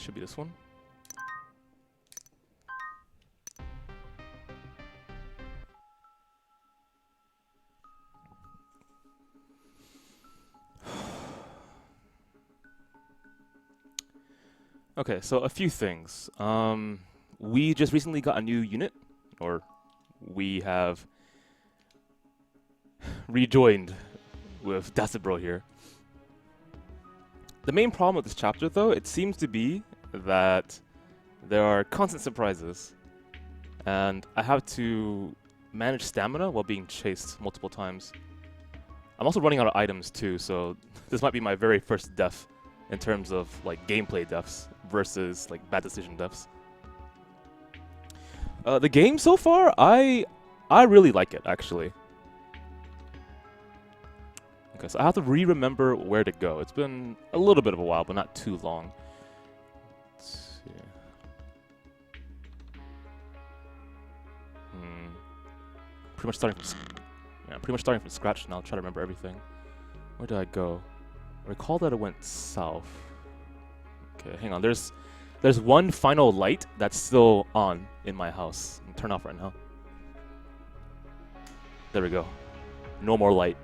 should be this one. Okay, so a few things. We just recently got a new unit, or we have rejoined with Dasibro here. The main problem with this chapter, though, it seems to be that there are constant surprises, and I have to manage stamina while being chased multiple times. I'm also running out of items too, so this might be my very first death in terms of like gameplay deaths versus like bad decision deaths. The game so far, I really like it actually. Okay, so I have to remember where to go. It's been a little bit of a while, but not too long. Let's see. Pretty much starting from scratch now. Try to remember everything. Where did I go? I recall that it went south. Okay, hang on. There's one final light that's still on in my house. I'm turn off right now. There we go. No more light.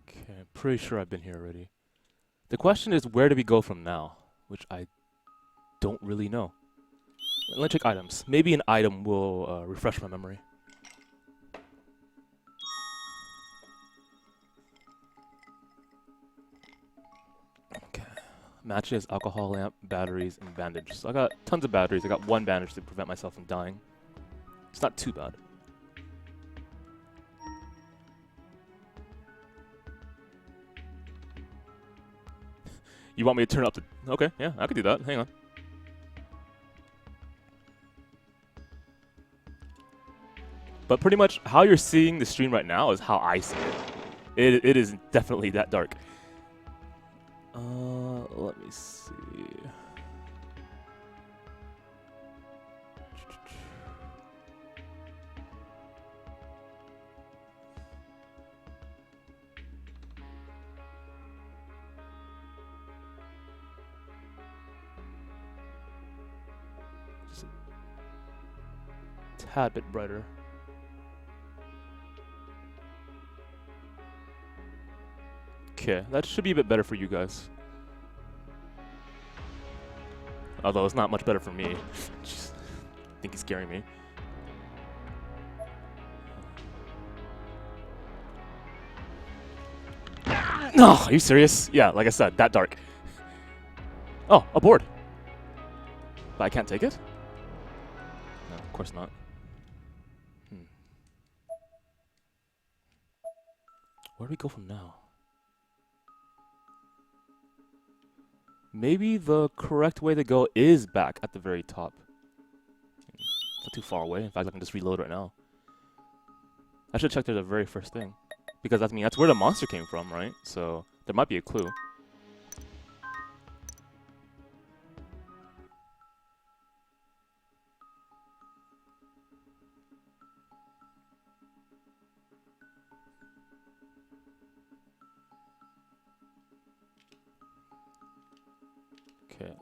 Okay, I'm pretty sure I've been here already. The question is, where do we go from now? Which I don't really know. Let me check items. Maybe an item will refresh my memory. Okay. Matches, alcohol lamp, batteries, and bandage. So I got tons of batteries. I got one bandage to prevent myself from dying. It's not too bad. You want me to turn up the... Okay, yeah, I could do that. Hang on. But pretty much how you're seeing the stream right now is how I see it. It is definitely that dark. Let me see. Just a tad bit brighter. Okay, that should be a bit better for you guys. Although it's not much better for me. Jeez, I think he's scaring me. No, are you serious? Yeah, like I said, that dark. Oh, a board. But I can't take it? No, of course not. Where do we go from now? Maybe the correct way to go is back at the very top. It's not too far away. In fact, I can just reload right now. I should check there the very first thing. Because that's where the monster came from, right? So there might be a clue. Okay.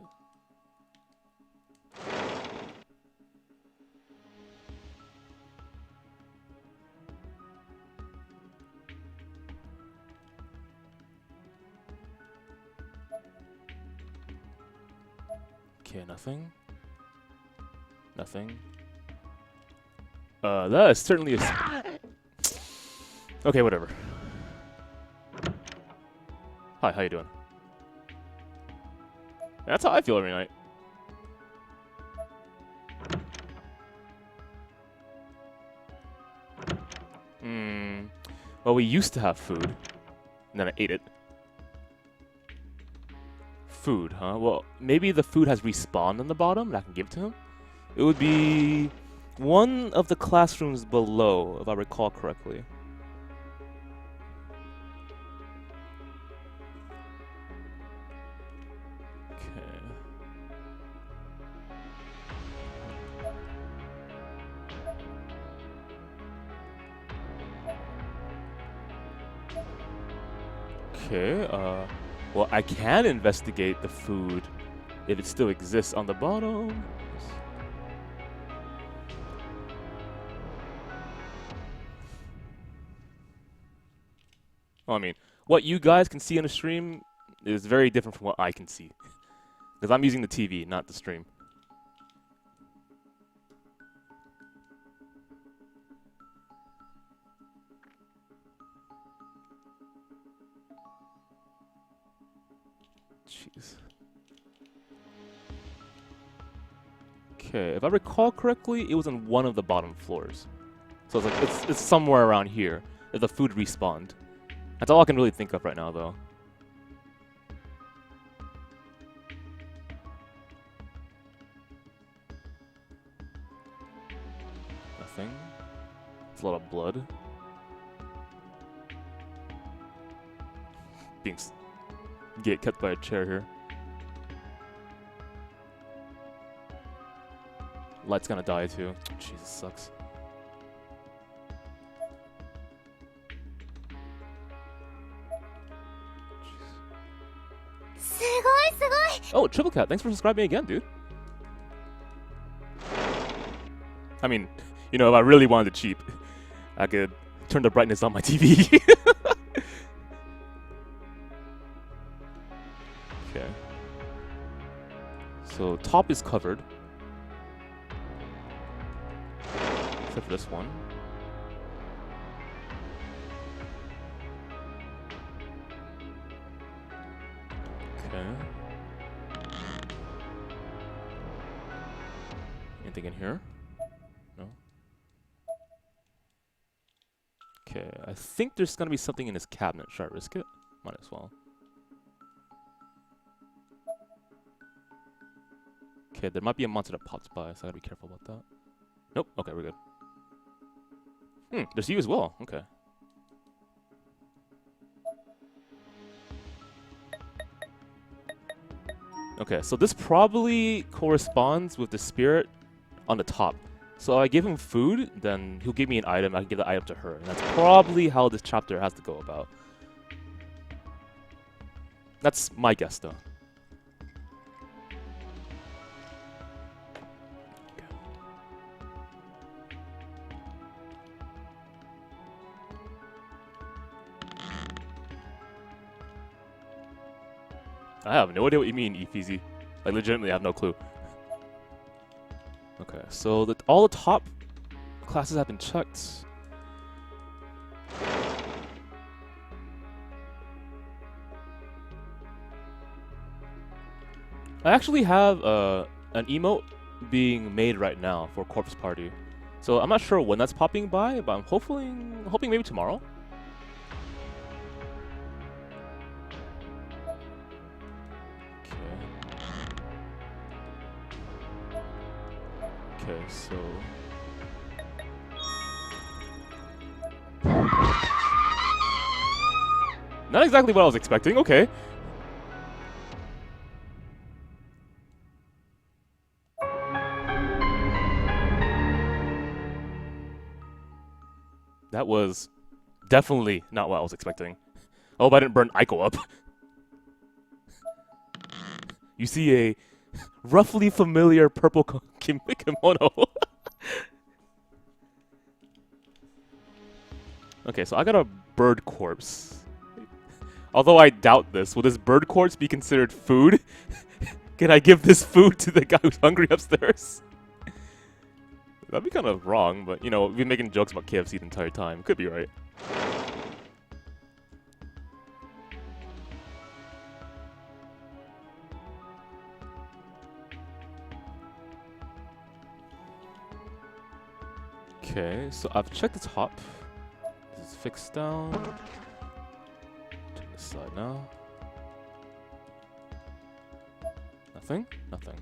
Okay, nothing. Nothing. That is certainly a... Okay, whatever. Hi, how you doing? That's how I feel every night. Well, we used to have food, and then I ate it. Food, huh? Well, maybe the food has respawned on the bottom, and I can give it to him? It would be one of the classrooms below, if I recall correctly. Okay, well, I can investigate the food if it still exists on the bottom. Well, I mean, what you guys can see on the stream is very different from what I can see. Because I'm using the TV, not the stream. Jeez. Okay, if I recall correctly, it was on one of the bottom floors. So it's like, it's somewhere around here if the food respawned. That's all I can really think of right now, though. Nothing. It's a lot of blood. Being get kept by a chair here. Light's gonna die too. Jesus, sucks. Oh, Triple Cat, thanks for subscribing again, dude. I mean, you know, if I really wanted to cheap, I could turn the brightness on my TV. Okay. So, top is covered. Except for this one. Okay. Anything in here? No? Okay, I think there's gonna be something in this cabinet. Should I risk it? Might as well. Okay, there might be a monster that pops by, so I gotta be careful about that. Nope, okay, we're good. There's you as well, okay. Okay, so this probably corresponds with the spirit on the top. So I give him food, then he'll give me an item, I can give the item to her. And that's probably how this chapter has to go about. That's my guess, though. I have no idea what you mean, Efeezy. Like, legitimately, I have no clue. Okay, so all the top classes have been checked. I actually have an emote being made right now for Corpse Party. So I'm not sure when that's popping by, but I'm hoping maybe tomorrow. Okay, so... Not exactly what I was expecting, okay. That was definitely not what I was expecting. I hope I didn't burn Aiko up. You see a roughly familiar purple kimono. Okay, so I got a bird corpse. Although I doubt this, will this bird corpse be considered food? Can I give this food to the guy who's hungry upstairs? That'd be kind of wrong, but you know, we've been making jokes about KFC the entire time. Could be right. Okay, so I've checked the top. This is fixed down. Check this side now. Nothing? Nothing.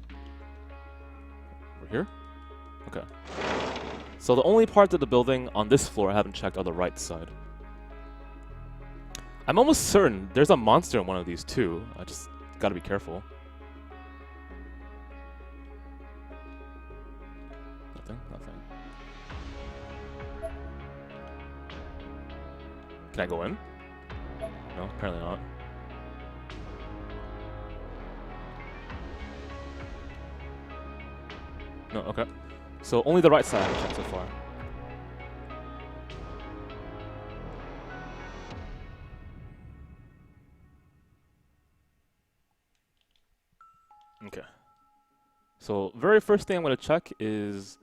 Over here? Okay. So the only parts of the building on this floor I haven't checked are the right side. I'm almost certain there's a monster in one of these too. I just gotta be careful. Nothing? Nothing. Can I go in? No, apparently not. No, okay. So only the right side I have checked so far. Okay. So very first thing I'm gonna check is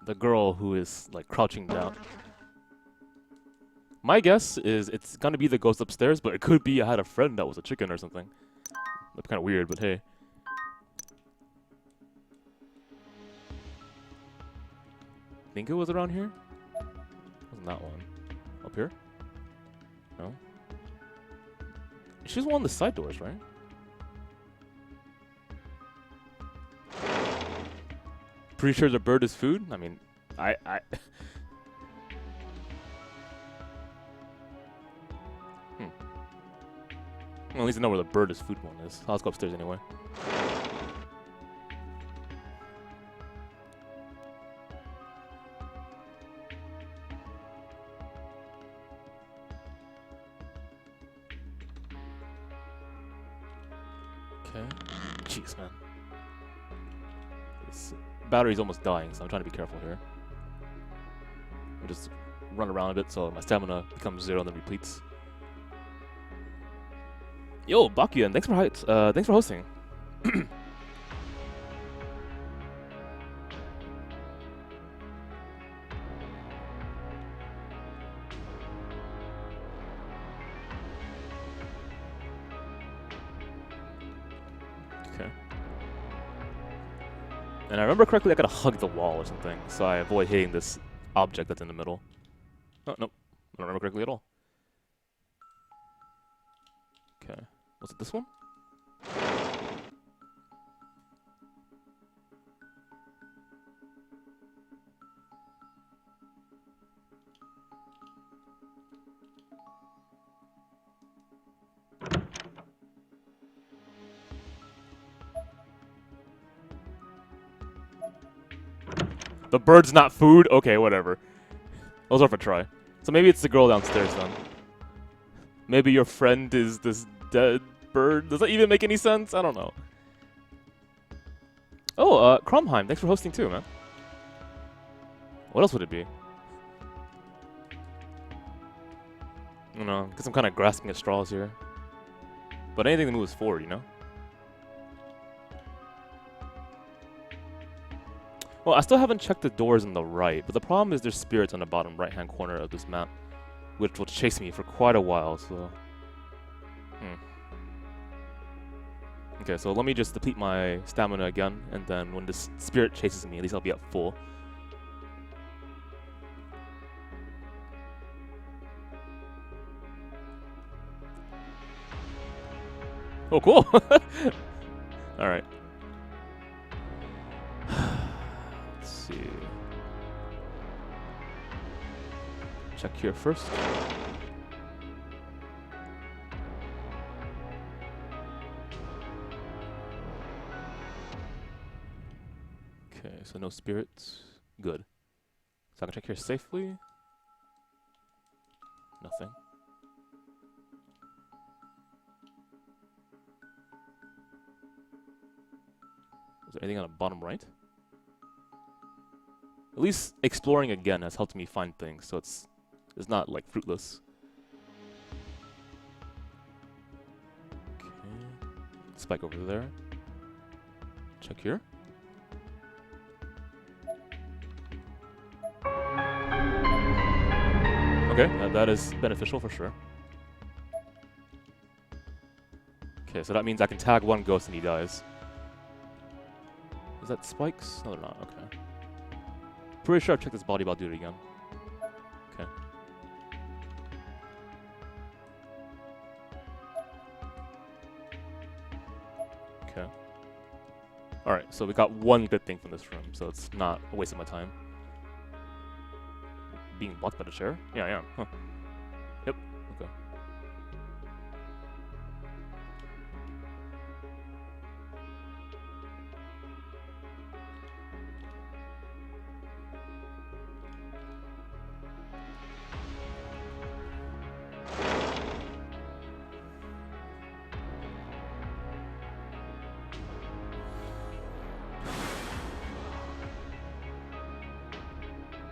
the girl who is like crouching down. My guess is it's gonna be the ghost upstairs, but it could be I had a friend that was a chicken or something. That's kind of weird, but hey. Think it was around here? Wasn't that one? Up here? No. She's one of the side doors, right? Pretty sure the bird is food? I mean, I Well, at least I know where the bird is food one is. Let's go upstairs anyway. Okay. Jeez, man. This battery's almost dying, so I'm trying to be careful here. I'll just run around a bit so my stamina becomes 0 and then repletes. Yo, Bakuyan, thanks for hosting. Okay. And I remember correctly, I gotta hug the wall or something, so I avoid hitting this object that's in the middle. Oh, nope. I don't remember correctly at all. Okay. Was it this one? The bird's not food? Okay, whatever. That was worth a try. So maybe it's the girl downstairs then. Maybe your friend is this dead bird? Does that even make any sense? I don't know. Oh, Cromheim, thanks for hosting too, man. What else would it be? I don't know, because I'm kind of grasping at straws here. But anything that moves forward, you know? Well, I still haven't checked the doors on the right, but the problem is there's spirits on the bottom right-hand corner of this map, which will chase me for quite a while, so... Okay, so let me just deplete my stamina again, and then when this spirit chases me, at least I'll be at full. Oh, cool! Alright. Let's see. Check here first. Okay, so no spirits. Good. So I can check here safely. Nothing. Is there anything on the bottom right? At least exploring again has helped me find things, so it's not like fruitless. Okay. Spike over there. Check here. Okay, that is beneficial for sure. Okay, so that means I can tag one ghost and he dies. Is that spikes? No, they're not. Okay. Pretty sure I've checked this body, but I'll do it again. Okay. Okay. Alright, so we got one good thing from this room, so it's not a waste of my time. Being blocked by the chair? Yeah, I am. Huh. Yep. Okay.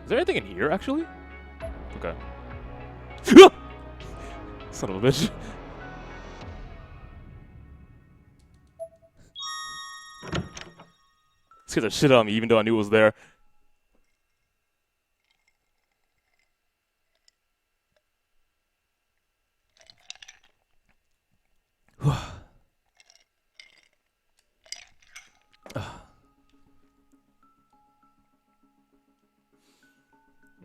Is there anything in here, actually? Okay. Son of a bitch. Scared the shit out of me, even though I knew it was there.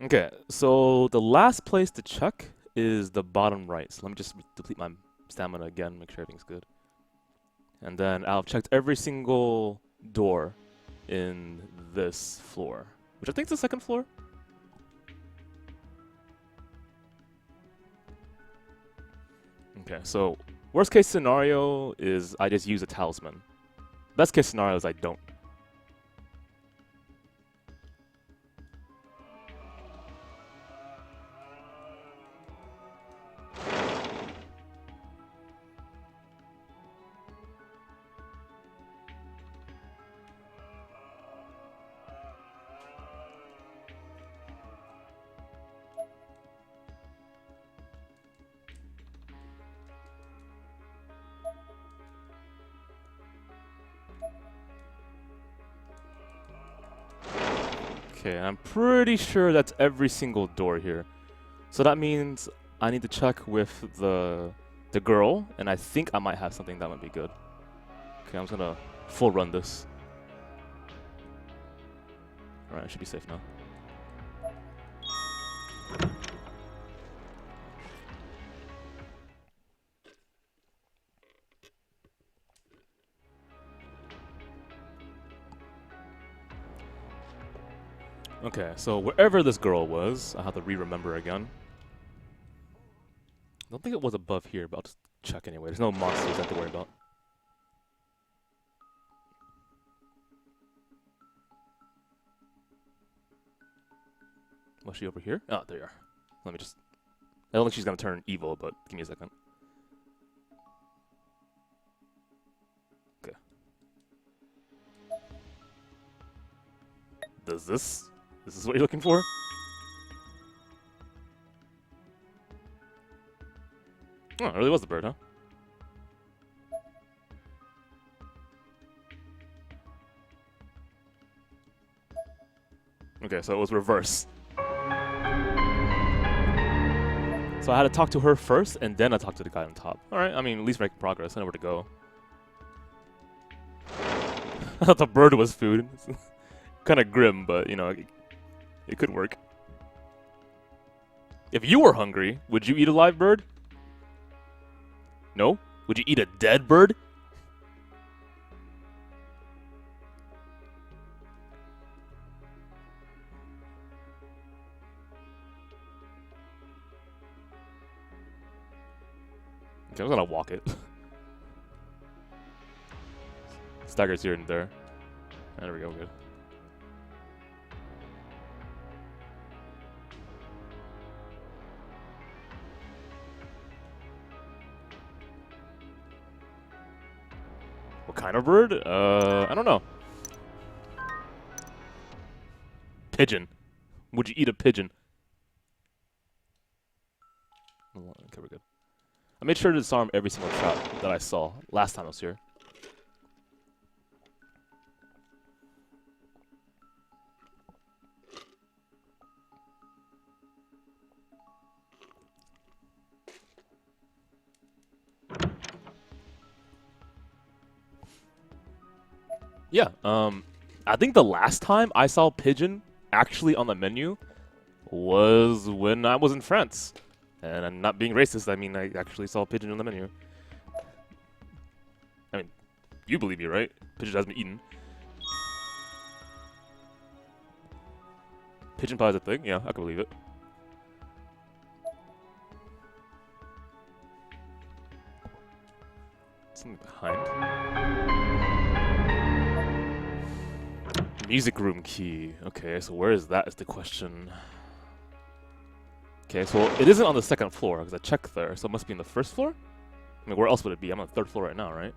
Okay, so the last place to check is the bottom right. So let me just deplete my stamina again, make sure everything's good. And then I've checked every single door in this floor, which I think is the second floor. Okay, so worst case scenario is I just use a talisman. Best case scenario is I don't. Okay, I'm pretty sure that's every single door here. So that means I need to check with the girl, and I think I might have something that might be good. Okay, I'm just gonna full run this. Alright, I should be safe now. Okay, so wherever this girl was, I have to re-remember again. I don't think it was above here, but I'll just check anyway. There's no monsters I have to worry about. Was she over here? Oh, there you are. Let me just... I don't think she's gonna turn evil, but give me a second. Okay. Does this? This is what you're looking for? Oh, it really was the bird, huh? Okay, so it was reverse. So I had to talk to her first, and then I talked to the guy on top. Alright, I mean, at least making progress. I know where to go. I thought the bird was food. Kind of grim, but, you know, it could work. If you were hungry, would you eat a live bird? No? Would you eat a dead bird? Okay, I'm gonna walk it. Staggers here and there. There we go, good. What kind of bird? I don't know. Pigeon. Would you eat a pigeon? Okay, we're good. I made sure to disarm every single trap that I saw last time I was here. Yeah, I think the last time I saw pigeon actually on the menu was when I was in France. And I'm not being racist, I mean I actually saw pigeon on the menu. I mean, you believe me, right? Pigeon has been eaten. Pigeon pie is a thing? Yeah, I can believe it. Something behind. Music room key. Okay, so where is that is the question. Okay, so it isn't on the second floor, because I checked there, so it must be on the first floor? I mean, where else would it be? I'm on the third floor right now, right?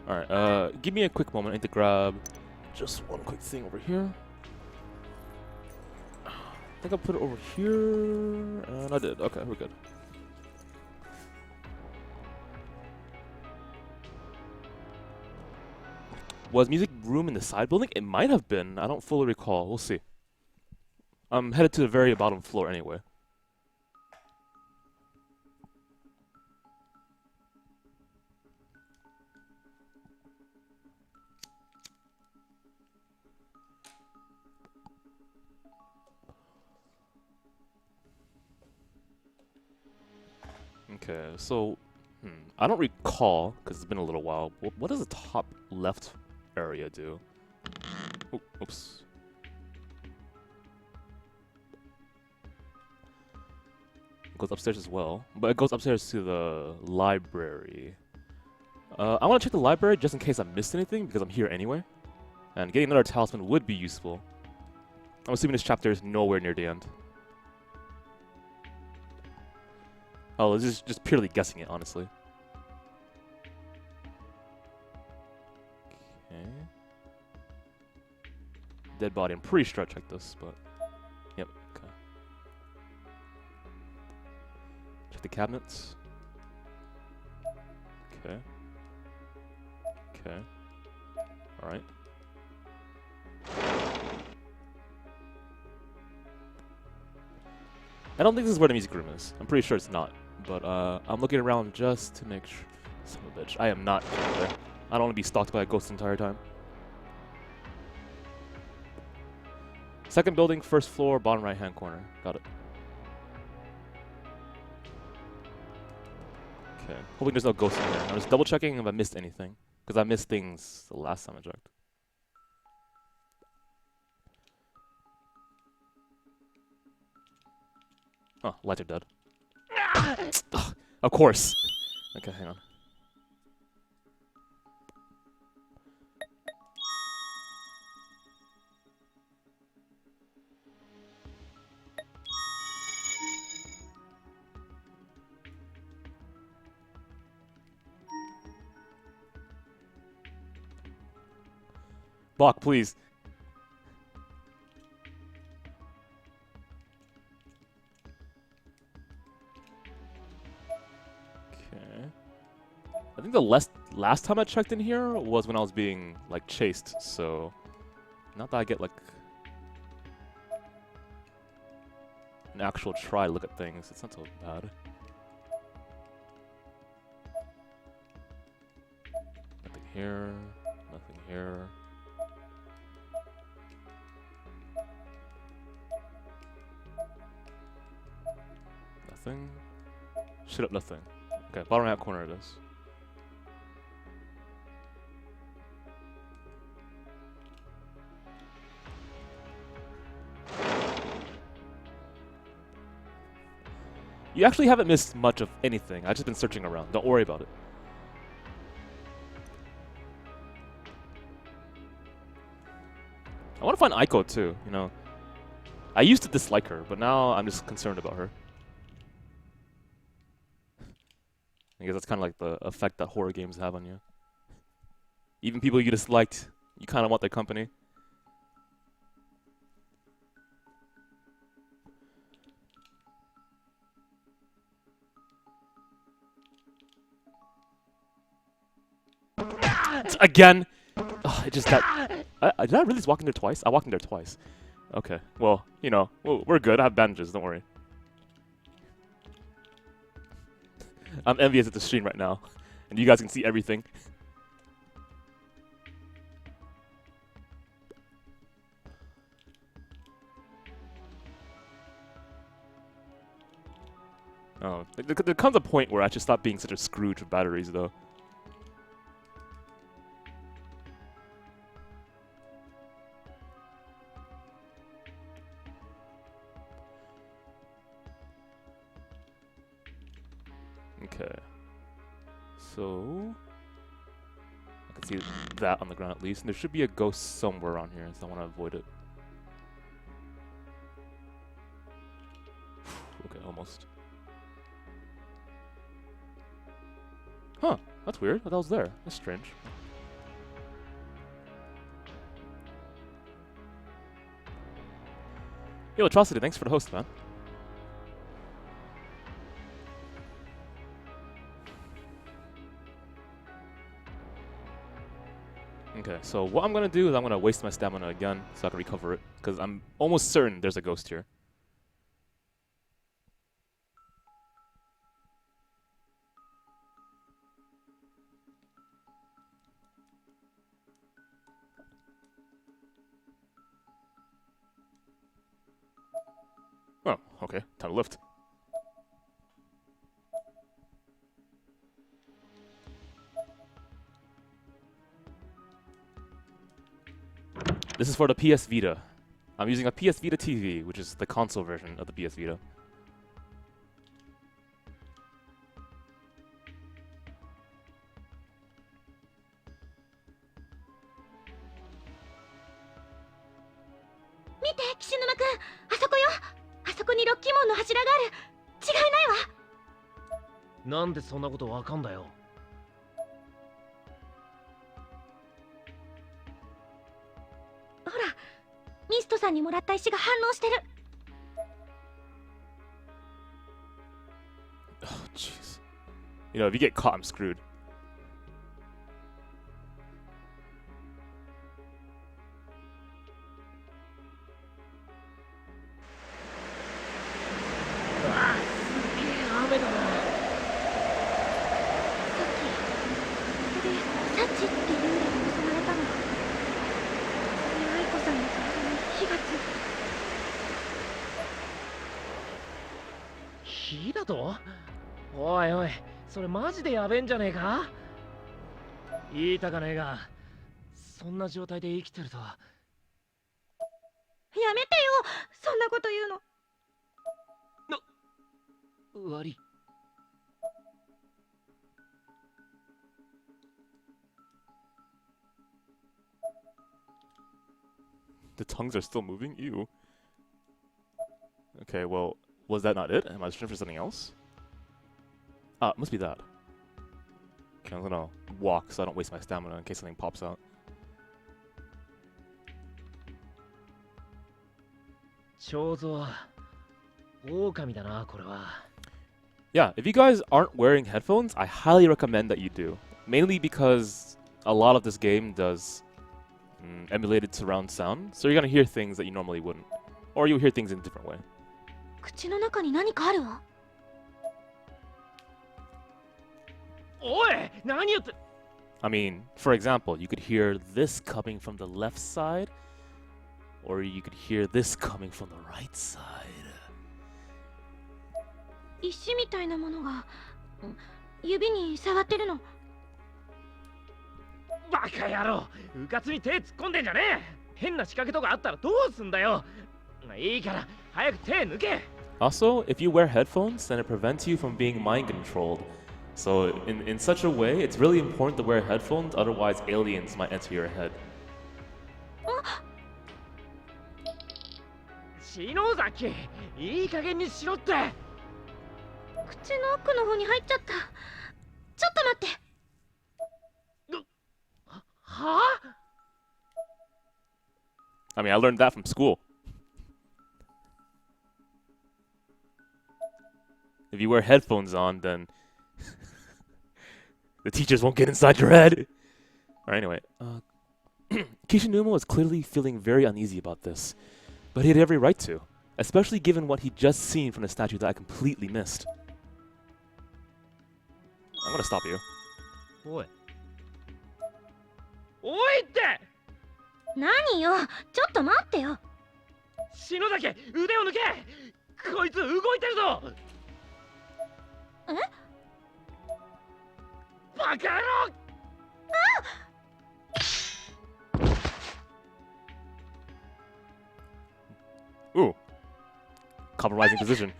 Alright, give me a quick moment. I need to grab just one quick thing over here. I think I'll put it over here, and I did. Okay, we're good. Was music room in the side building? It might have been. I don't fully recall. We'll see. I'm headed to the very bottom floor anyway. Okay, so I don't recall because it's been a little while. What does the top left area do? Oh, oops. It goes upstairs as well, but it goes upstairs to the library. I want to check the library just in case I missed anything because I'm here anyway, and getting another talisman would be useful. I'm assuming this chapter is nowhere near the end. Oh, this is just purely guessing it, honestly. Okay. Dead body. I'm pretty sure I checked this, but yep. Okay. Check the cabinets. Okay. Okay. All right. I don't think this is where the music room is. I'm pretty sure it's not. But I'm looking around just to make sure. Son of a bitch. I am not there. I don't want to be stalked by a ghost the entire time. Second building, first floor, bottom right hand corner. Got it. Okay. Hoping there's no ghosts in here. I'm just double checking if I missed anything. Because I missed things the last time I checked. Oh, lights are dead. Ugh, of course. Okay, hang on. Block, please. I think the last time I checked in here was when I was being, like, chased, so... Not that I get, like... an actual try look at things. It's not so bad. Nothing here. Nothing here. Nothing. Shit up, nothing. Okay, bottom right corner it is. You actually haven't missed much of anything. I've just been searching around. Don't worry about it. I want to find Aiko too, you know. I used to dislike her, but now I'm just concerned about her. I guess that's kind of like the effect that horror games have on you. Even people you disliked, you kind of want their company. Again! Ugh, it just that. Did I really just walk in there twice? I walked in there twice. Okay, well, you know, we're good. I have bandages, don't worry. I'm envious at the stream right now, and you guys can see everything. Oh, there comes a point where I should stop being such a Scrooge with batteries, though. Okay. So... I can see that on the ground at least. And there should be a ghost somewhere around here, so I want to avoid it. Okay, almost. Huh, that's weird. I thought that was there. That's strange. Yo, Atrocity, thanks for the host, man. Okay, so what I'm gonna do is I'm gonna waste my stamina again so I can recover it, because I'm almost certain there's a ghost here. Oh, okay, time to lift. This is for the PS Vita. I'm using a PS Vita TV, which is the console version of the PS Vita. Oh, jeez. You know, if you get caught, I'm screwed. The tongues are still moving? Ew. Okay, well, was that not it? Am I searching for something else? Ah, it must be that. Okay, I'm gonna walk so I don't waste my stamina in case something pops out. Yeah, if you guys aren't wearing headphones, I highly recommend that you do. Mainly because a lot of this game does emulated surround sound, so you're gonna hear things that you normally wouldn't. Or you'll hear things in a different way. I mean, for example, you could hear this coming from the left side, or you could hear this coming from the right side. Also, if you wear headphones, then it prevents you from being mind controlled. So in such a way, it's really important to wear headphones, otherwise aliens might enter your head. I mean, I learned that from school. If you wear headphones on, then the teachers won't get inside your head. Alright, anyway. Kishinuma was clearly feeling very uneasy about this, but he had every right to, especially given what he'd just seen from the statue that I completely missed. I'm gonna stop you. Oi. Ooh. Compromising position.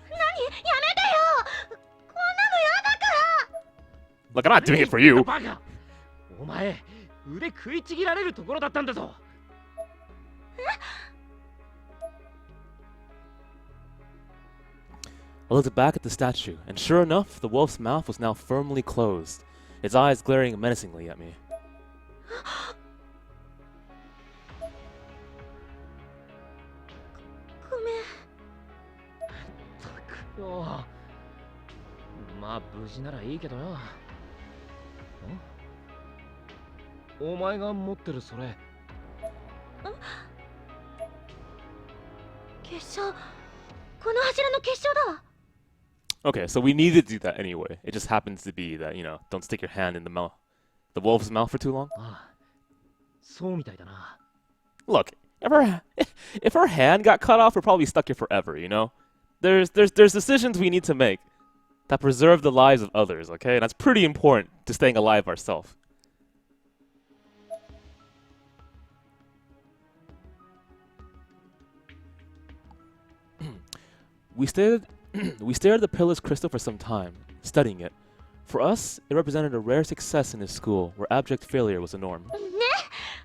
Look, I'm not doing it for you. I looked back at the statue, and sure enough, the wolf's mouth was now firmly closed, its eyes glaring menacingly at me. おう、まあ無事ならいいけどよ。お前が持ってるそれ。結晶、この柱の結晶だわ。 Okay, so we needed to do that anyway. It just happens to be that, don't stick your hand in the wolf's mouth for too long. ああ、そうみたいだな。 Look, if her hand got cut off, we're probably stuck here forever, There's decisions we need to make that preserve the lives of others, okay? And that's pretty important to staying alive ourselves. We stared we stared at the pillar's crystal for some time, studying it. For us, it represented a rare success in his school, where abject failure was the norm. ね、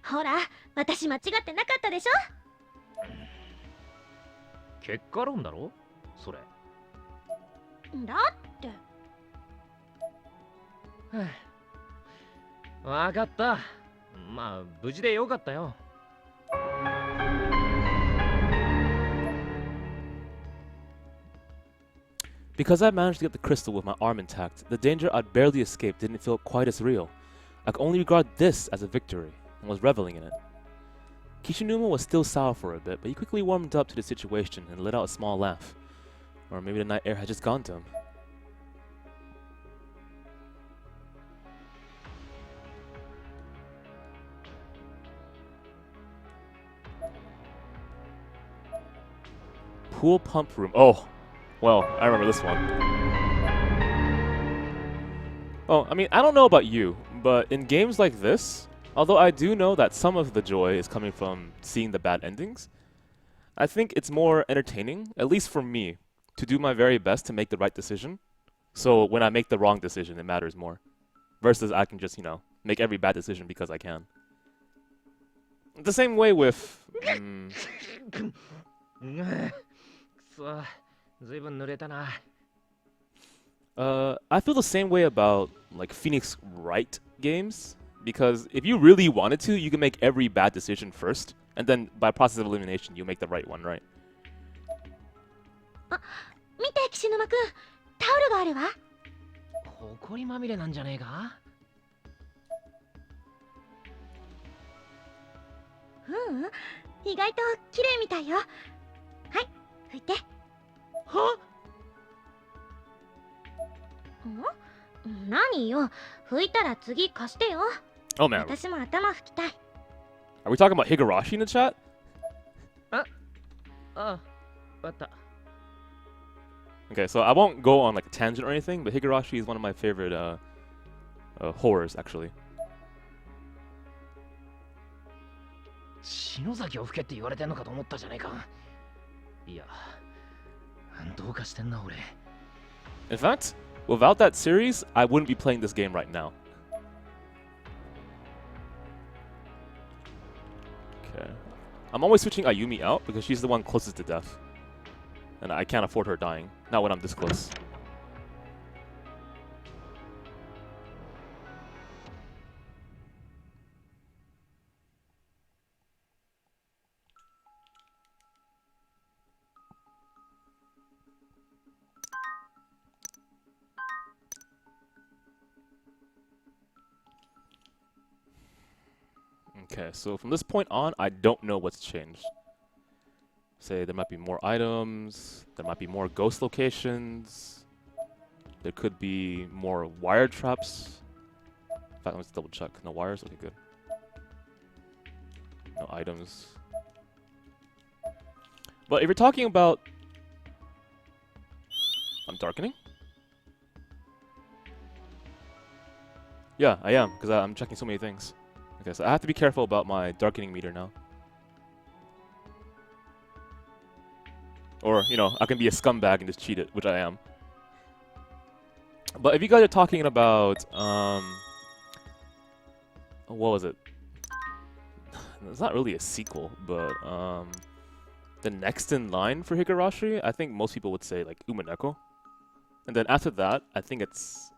ほら、私間違ってなかったでしょ。結果論だろそれ。だって。わかった。まあ無事でよかったよ。Because I managed to get the crystal with my arm intact, the danger I'd barely escaped didn't feel quite as real. I could only regard this as a victory, and was reveling in it. Kishinuma was still sour for a bit, but he quickly warmed up to the situation and let out a small laugh. Or maybe the night air had just gone to him. Pool pump room. Oh, well, I remember this one. Oh, I mean, I don't know about you, but in games like this, although I do know that some of the joy is coming from seeing the bad endings, I think it's more entertaining, at least for me, to do my very best to make the right decision. So when I make the wrong decision, it matters more. Versus I can just, make every bad decision because I can. The same way with... くそ、ずいぶん濡れたな。I feel the same way about like Phoenix Wright games, because if you really wanted to, you can make every bad decision first, and then by process of elimination, you make the right one, right? あ、見て岸沼くん、タオルがあるわ。ほこりまみれなんじゃねえか。ううん、意外と綺麗みたいよ。はい、拭いて。は？何よ、拭いたら次貸してよ。 Oh man, 私も頭拭きたい。 are we talking about Higurashi in the chat? あ、わかった。 Okay, so I won't go on like a tangent or anything, but Higurashi is one of my favorite horrors, actually. 篠崎を吹けって言われてんのかと思ったじゃねえか。いや、どうかしてんな俺。In fact, without that series, I wouldn't be playing this game right now. Okay. I'm always switching Ayumi out because she's the one closest to death. And I can't afford her dying. Not when I'm this close. Okay, so from this point on, I don't know what's changed. Say there might be more items, there might be more ghost locations, there could be more wire traps. In fact, let's double check. No wires? Okay, good. No items. But if you're talking about... I'm darkening? Yeah, I am, because I'm checking so many things. Okay, so I have to be careful about my darkening meter now. Or, I can be a scumbag and just cheat it, which I am. But if you guys are talking about, what was it? It's not really a sequel, but, the next in line for Higurashi, I think most people would say, like, Umaneko. And then after that, I think it's...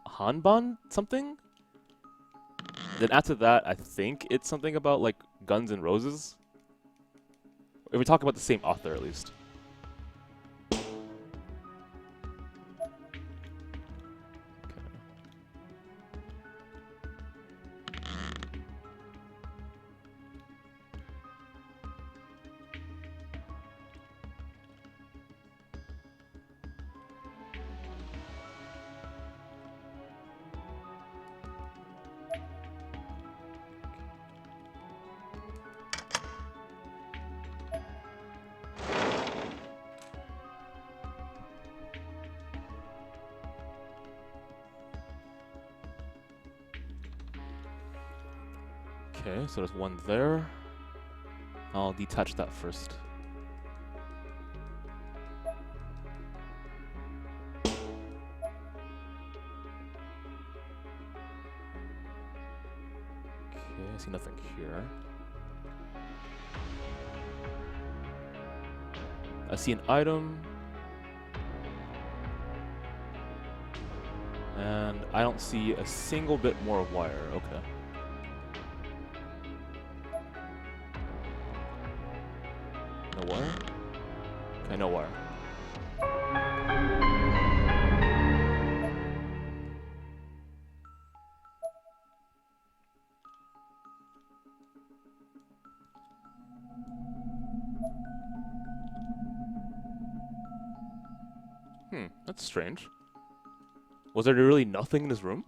Hanban something? Then after that, I think it's something about, like, Guns N' Roses. If we talk about the same author, at least. Okay, so there's one there. I'll detach that first. Okay, I see nothing here. I see an item. And I don't see a single bit more of wire. Okay. No wire? Okay, no wire. That's strange. Was there really nothing in this room?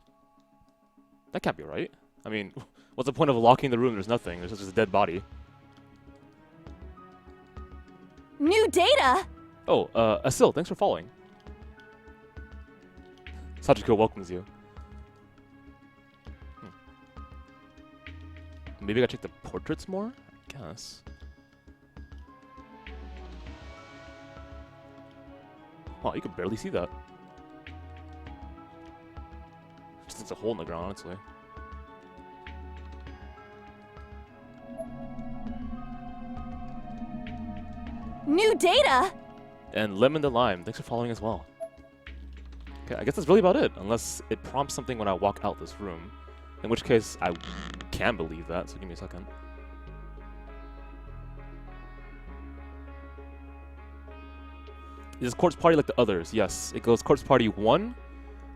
That can't be right. I mean, what's the point of locking the room? There's nothing. There's just a dead body. New data! Oh, Asil, thanks for following. Sachiko welcomes you. Maybe I gotta check the portraits more? I guess. Wow, you can barely see that. Just it's a hole in the ground, honestly. New data! And Lemon the Lime, thanks for following as well. Okay, I guess that's really about it, unless it prompts something when I walk out this room. In which case, I can believe that, so give me a second. Is Corpse Party like the others? Yes, it goes Corpse Party 1,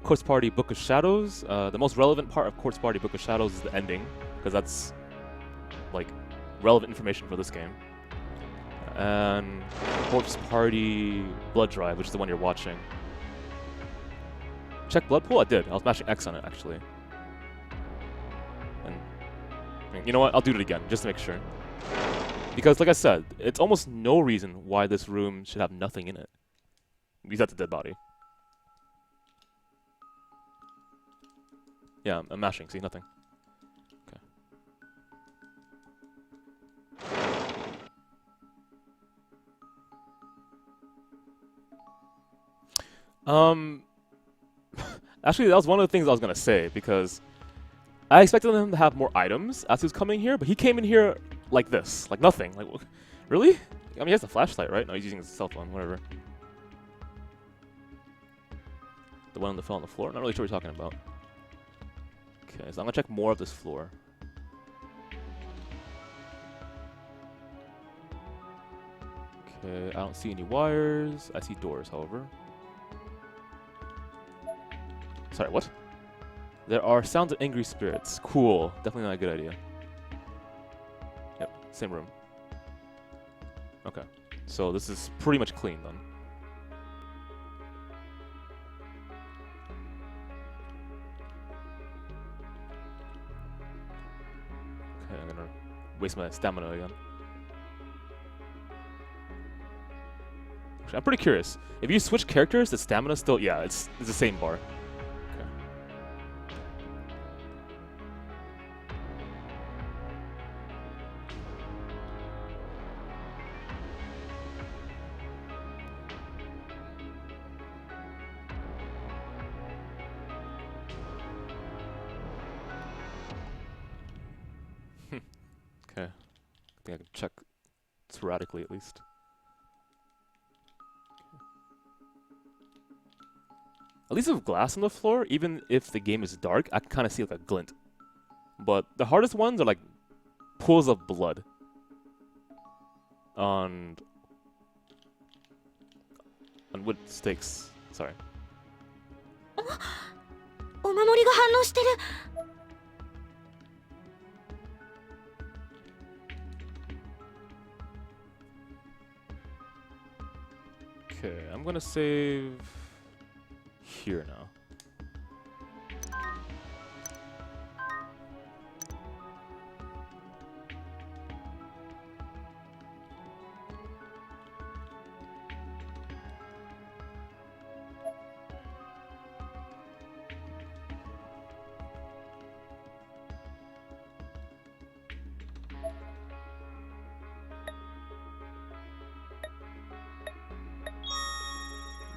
Corpse Party Book of Shadows. The most relevant part of Corpse Party Book of Shadows is the ending, because that's, like, relevant information for this game. And Corpse Party Blood Drive, which is the one you're watching. Check Blood Pool? I did. I was mashing X on it, actually. And you know what? I'll do it again, just to make sure. Because, like I said, it's almost no reason why this room should have nothing in it. Because that's a dead body. Yeah, I'm mashing. See, nothing. Okay. Actually, that was one of the things I was gonna say, because I expected him to have more items as he was coming here, but he came in here like this, like nothing. Like, really? I mean, he has a flashlight, right? No, he's using his cell phone, whatever. The one that fell on the floor? Not really sure what you're talking about. Okay, so I'm gonna check more of this floor. Okay, I don't see any wires. I see doors, however. Sorry, what? There are sounds of angry spirits. Cool. Definitely not a good idea. Yep, same room. Okay, so this is pretty much clean then. Okay, I'm gonna waste my stamina again. Actually, I'm pretty curious. If you switch characters, the stamina still... Yeah, it's the same bar. Okay. I think I can check sporadically at least. At least with glass on the floor, even if the game is dark, I can kind of see like a glint. But the hardest ones are like pools of blood. on wood stakes. Sorry. お守りが反応してる。 Okay, I'm gonna save here now.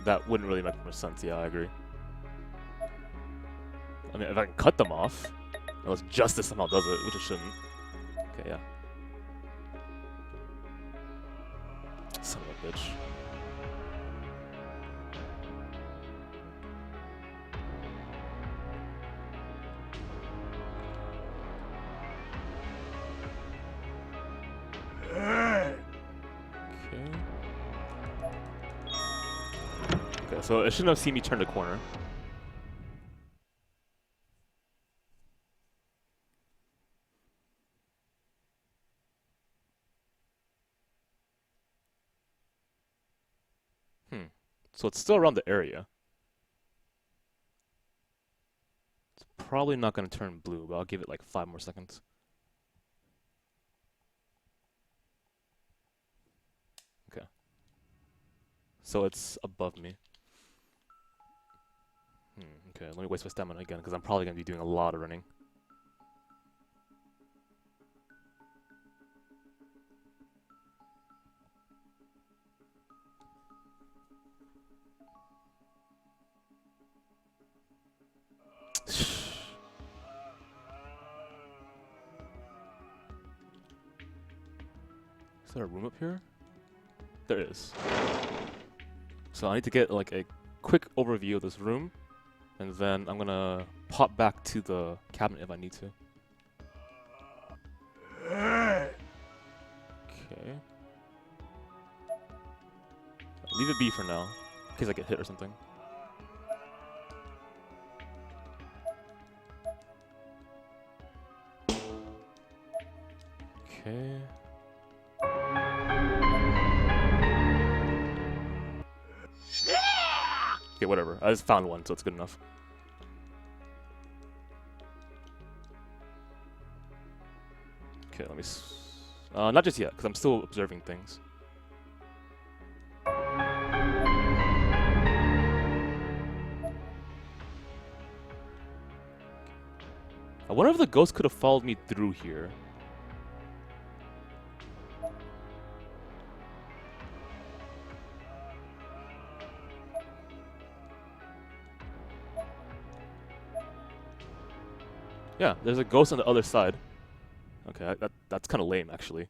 That wouldn't really make much sense. Yeah, I agree. I mean, if I can cut them off, unless justice somehow does it, which it shouldn't. Okay, yeah. Son of a bitch. Okay, so it shouldn't have seen me turn the corner. So it's still around the area. It's probably not going to turn blue, but I'll give it like 5 more seconds. Okay. So it's above me. Okay, let me waste my stamina again, because I'm probably going to be doing a lot of running. Is there a room up here? There is. So I need to get like a quick overview of this room, and then I'm gonna pop back to the cabinet if I need to. Okay. Leave it be for now, in case I get hit or something. Okay. Okay, whatever. I just found one, so it's good enough. Okay, let me... not just yet, because I'm still observing things. I wonder if the ghost could have followed me through here. Yeah, there's a ghost on the other side. Okay, that's kind of lame, actually.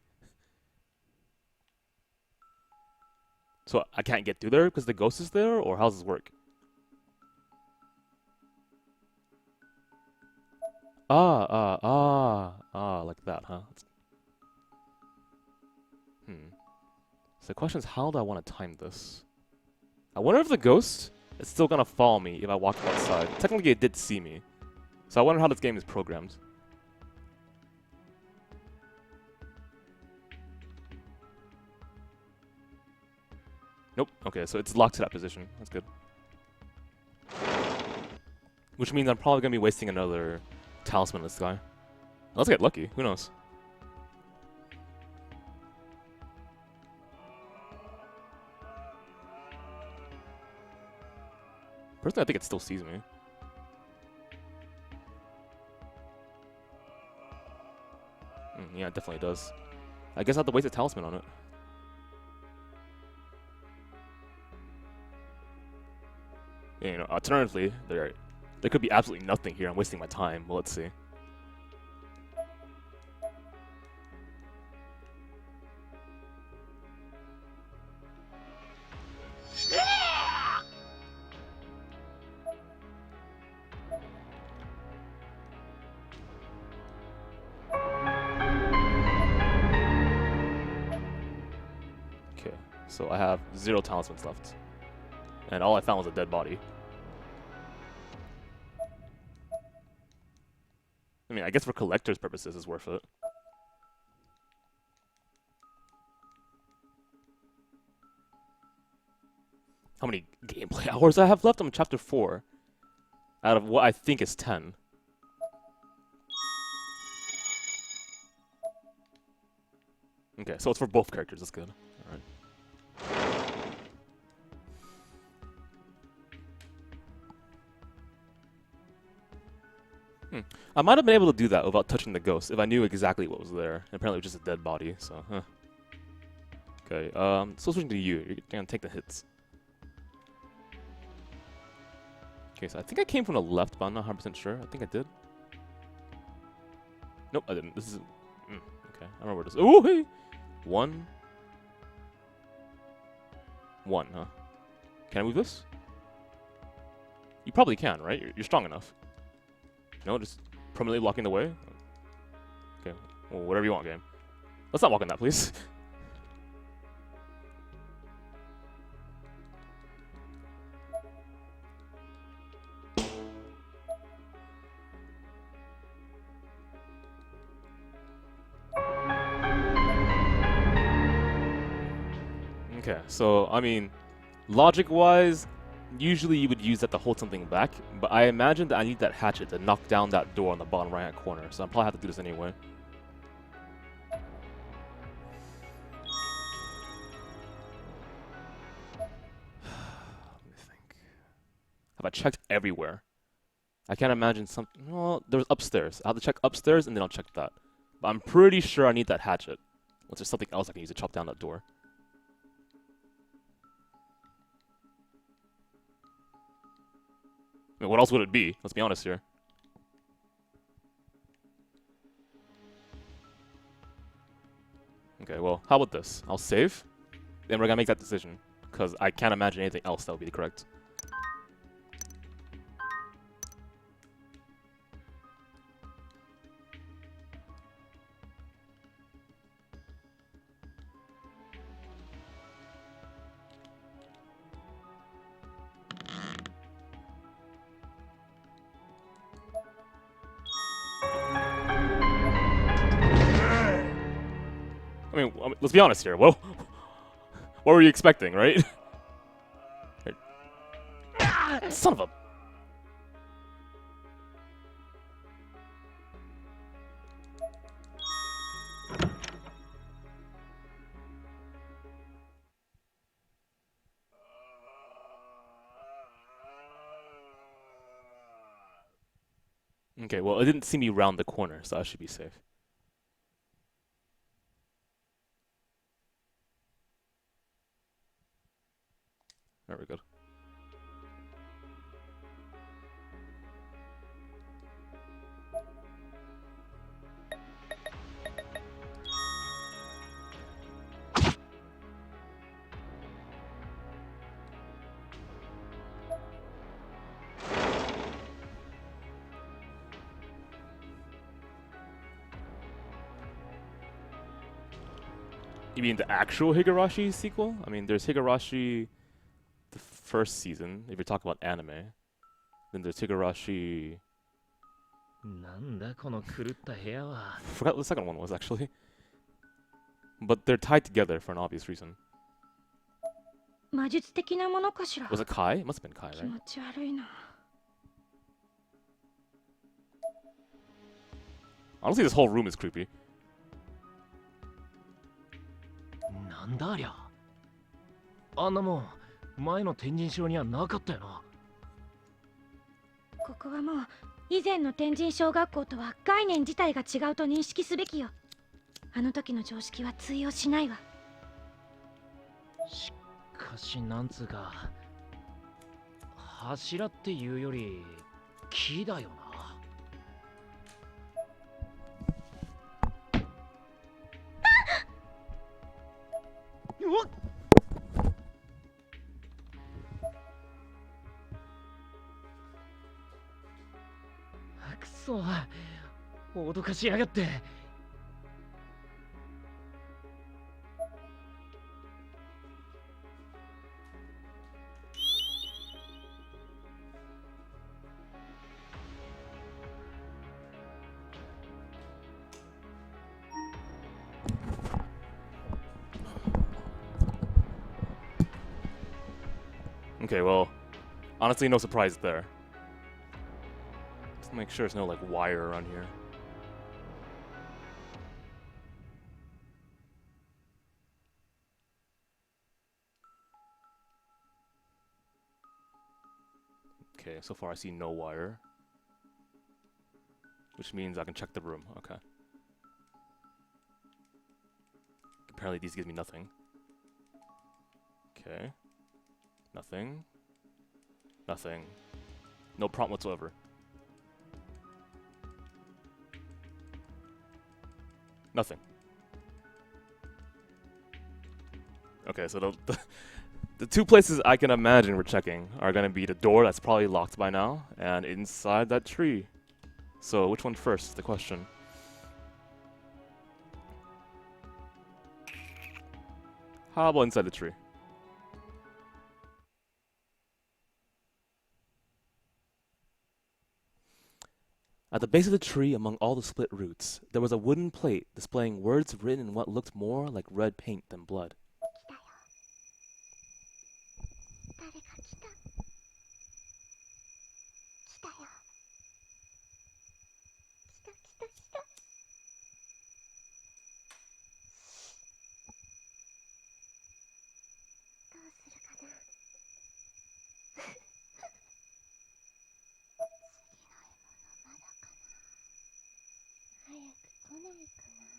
So I can't get through there because the ghost is there, or how does this work? Like that, huh? So the question is, how do I want to time this? I wonder if the ghost is still gonna follow me if I walk outside. Technically, it did see me. So I wonder how this game is programmed. Nope. Okay, so it's locked to that position. That's good. Which means I'm probably gonna be wasting another talisman on this guy. Let's get lucky. Who knows? Personally, I think it still sees me. Yeah, it definitely does. I guess I have to waste a talisman on it. Yeah, you know, alternatively, there could be absolutely nothing here. I'm wasting my time. Well, let's see. Okay, so I have 0 talismans left. And all I found was a dead body. I mean, I guess for collector's purposes, it's worth it. How many gameplay hours I have left? I'm chapter 4. Out of what I think is 10. Okay, so it's for both characters. That's good. Alright. I might have been able to do that without touching the ghost if I knew exactly what was there. Apparently, it was just a dead body, so, huh. Okay, so switching to you. You're gonna take the hits. Okay, so I think I came from the left, but I'm not 100% sure. I think I did. Nope, I didn't. This is... okay, I remember this. Oh, hey! 1. 1, huh? Can I move this? You probably can, right? You're strong enough. No, just permanently blocking the way? Okay, well, whatever you want, game. Let's not walk on that, please. Okay, so, I mean, logic-wise, usually you would use that to hold something back, but I imagine that I need that hatchet to knock down that door on the bottom right-hand corner, so I'll probably have to do this anyway. Let me think. Have I checked everywhere? I can't imagine something... Well, there was upstairs. I'll have to check upstairs, and then I'll check that. But I'm pretty sure I need that hatchet. Unless there's something else I can use to chop down that door. I mean, what else would it be? Let's be honest here. Okay, well, how about this? I'll save, then we're gonna make that decision, because I can't imagine anything else that would be correct. I mean, let's be honest here. What were you expecting, right? Son of a... Okay, well, it didn't see me round the corner, so I should be safe. Very good. You mean the actual Higurashi sequel? I mean, there's Higurashi the first season, if you're talking about anime. Then there's Higurashi... forgot what the second one was, actually. But they're tied together for an obvious reason. 魔術的なものかしら。 Was it Kai? It must have been Kai, 気 right? 持ち悪いな。 Honestly, this whole room is creepy. なんだありゃ。あんなもん前の天神城にはなかったよな。ここはもう以前の天神小学校とは概念自体が違うと認識すべきよ。あの時の常識は通用しないわ。しかしなんつうか柱っていうより木だよな。くそ、脅かしやがって。Okay, well, honestly, no surprise there. Just make sure there's no, like, wire around here. Okay, so far I see no wire. Which means I can check the room. Okay. Apparently these gives me nothing. Okay. Nothing. Nothing. No prompt whatsoever. Nothing. Okay, so the two places I can imagine we're checking are gonna be the door that's probably locked by now, and inside that tree. So which one first is the question. How about inside the tree? At the base of the tree, among all the split roots, there was a wooden plate displaying words written in what looked more like red paint than blood. 誰か来た。来たよ。来た来た来た。どうするかな。次の獲物まだかな。早く来ないかな。次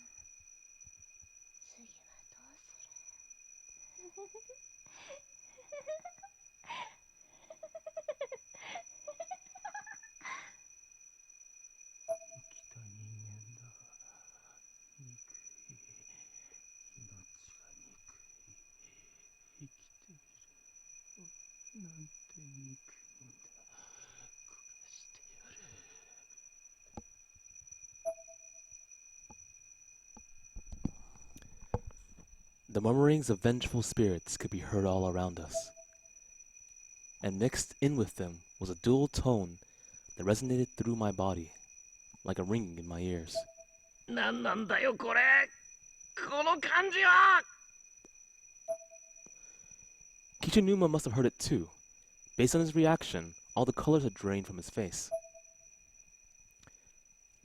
はどうする。The murmurings of vengeful spirits could be heard all around us, and mixed in with them was a dual tone that resonated through my body, like a ringing in my ears. なんなんだよこれ。この感じは。Kichinuma must have heard it too. Based on his reaction, all the colors had drained from his face.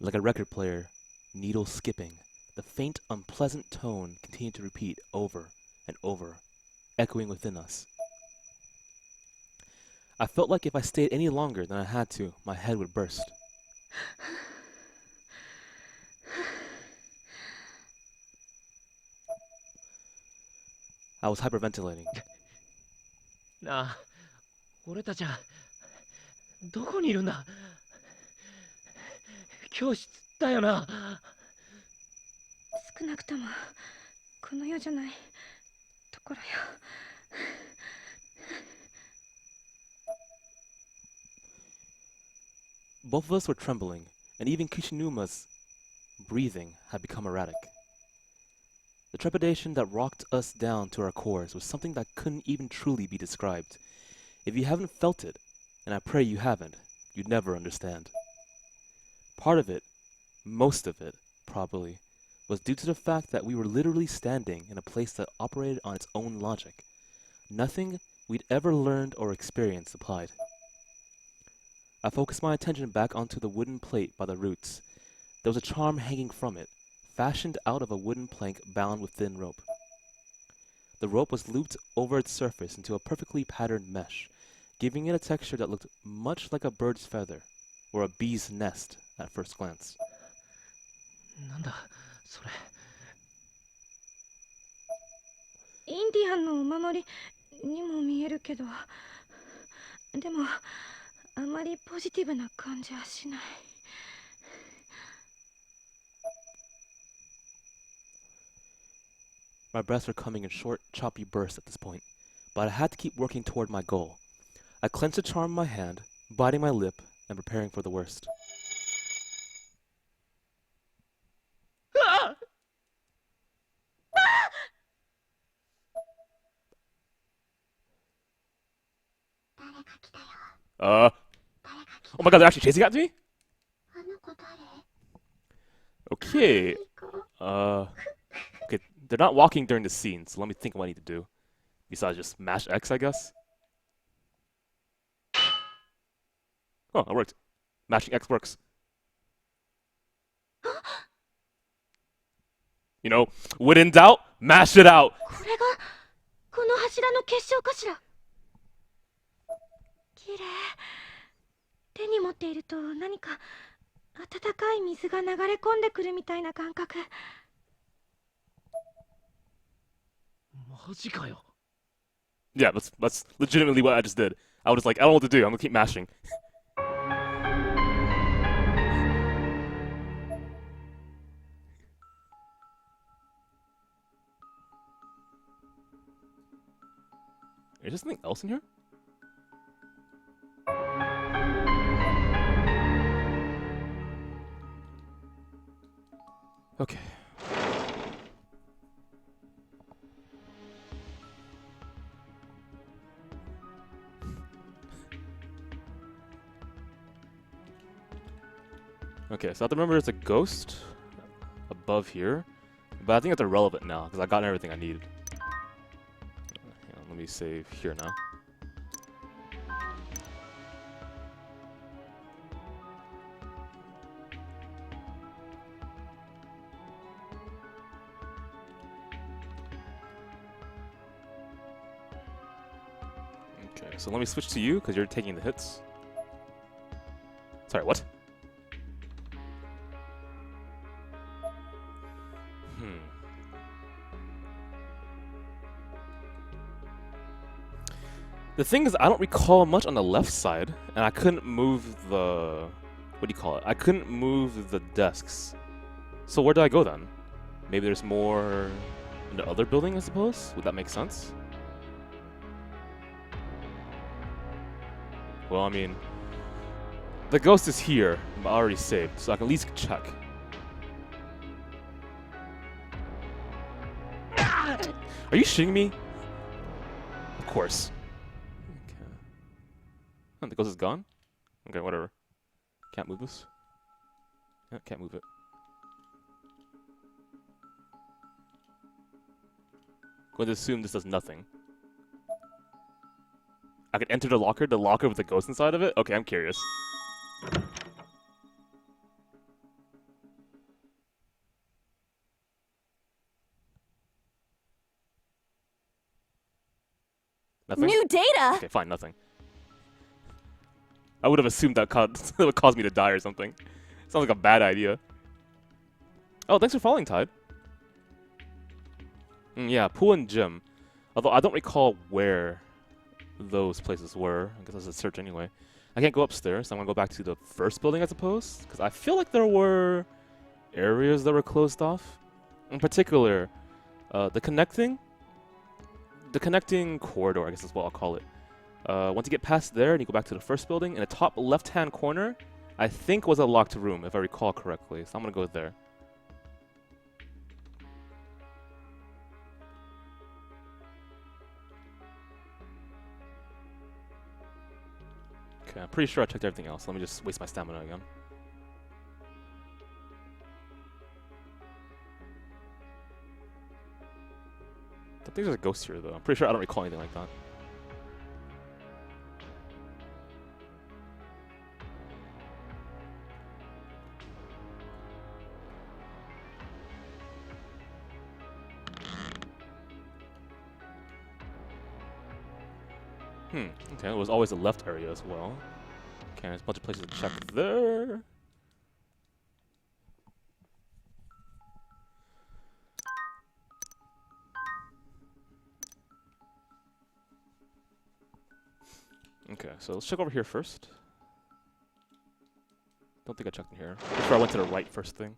Like a record player, needle skipping, the faint, unpleasant tone continued to repeat over and over, echoing within us. I felt like if I stayed any longer than I had to, my head would burst. I was hyperventilating. なあ、俺たちはどこにいるんだ。教室だよな。少なくともこの世じゃないところよ。Both of us were trembling, and even Kishinuma's breathing had become erratic. The trepidation that rocked us down to our cores was something that couldn't even truly be described. If you haven't felt it, and I pray you haven't, you'd never understand. Part of it, most of it, probably, was due to the fact that we were literally standing in a place that operated on its own logic. Nothing we'd ever learned or experienced applied. I focused my attention back onto the wooden plate by the roots. There was a charm hanging from it, fashioned out of a wooden plank bound with thin rope. The rope was looped over its surface into a perfectly patterned mesh, giving it a texture that looked much like a bird's feather, or a bee's nest at first glance. なんだそれ。インディアンのお守りにも見えるけど、でもあまりポジティブな感じはしない。My breaths were coming in short, choppy bursts at this point, but I had to keep working toward my goal. I clenched the charm in my hand, biting my lip and preparing for the worst. あ Oh my god, they're actually chasing after me? あの子誰？ Okay. Okay, they're not walking during the scene, so let me think what I need to do. Besides just mash X, I guess. Oh, it worked. Mashing X works. You know, when in doubt, mash it out. これがこの柱の結晶かしら。綺麗。手に持っていると何か温かい水が流れ込んでくるみたいな感覚。マジかよ。 Yeah, that's legitimately what I just did. I was like, I don't know what to do. I'm gonna keep mashing. Is there something else in here? Okay. Okay, so I have to remember there's a ghost above here, but I think it's irrelevant now because I got everything I needed. Hang on, let me save here now. Okay, so let me switch to you because you're taking the hits. Sorry, what? The thing is, I don't recall much on the left side, and I couldn't move the... What do you call it? I couldn't move the desks. So where do I go then? Maybe there's more in the other building, I suppose? Would that make sense? Well, I mean... The ghost is here, but already saved, so I can at least check. Are you shitting me? Of course. Okay. Oh, the ghost is gone? Okay, whatever. Can't move this. Yeah, can't move it. Going to assume this does nothing. I could enter the locker with the ghost inside of it? Okay, I'm curious. Nothing? New data! Okay, fine, nothing. I would have assumed that that would cause me to die or something. Sounds like a bad idea. Oh, thanks for following, Tide. Yeah, pool and gym. Although I don't recall where those places were. I guess that's a search anyway. I can't go upstairs, so I'm gonna go back to the first building, I suppose. Because I feel like there were areas that were closed off. In particular, the connecting corridor, I guess is what I'll call it. Once you get past there and you go back to the first building, in the top left-hand corner, I think was a locked room, if I recall correctly. So I'm gonna go there. Okay, I'm pretty sure I checked everything else. Let me just waste my stamina again. I think there's a ghost here, though. I'm pretty sure I don't recall anything like that. Okay, there was always a left area as well. Okay, there's a bunch of places to check there. Okay, so let's check over here first. Don't think I checked in here. Pretty sure I went to the right first thing.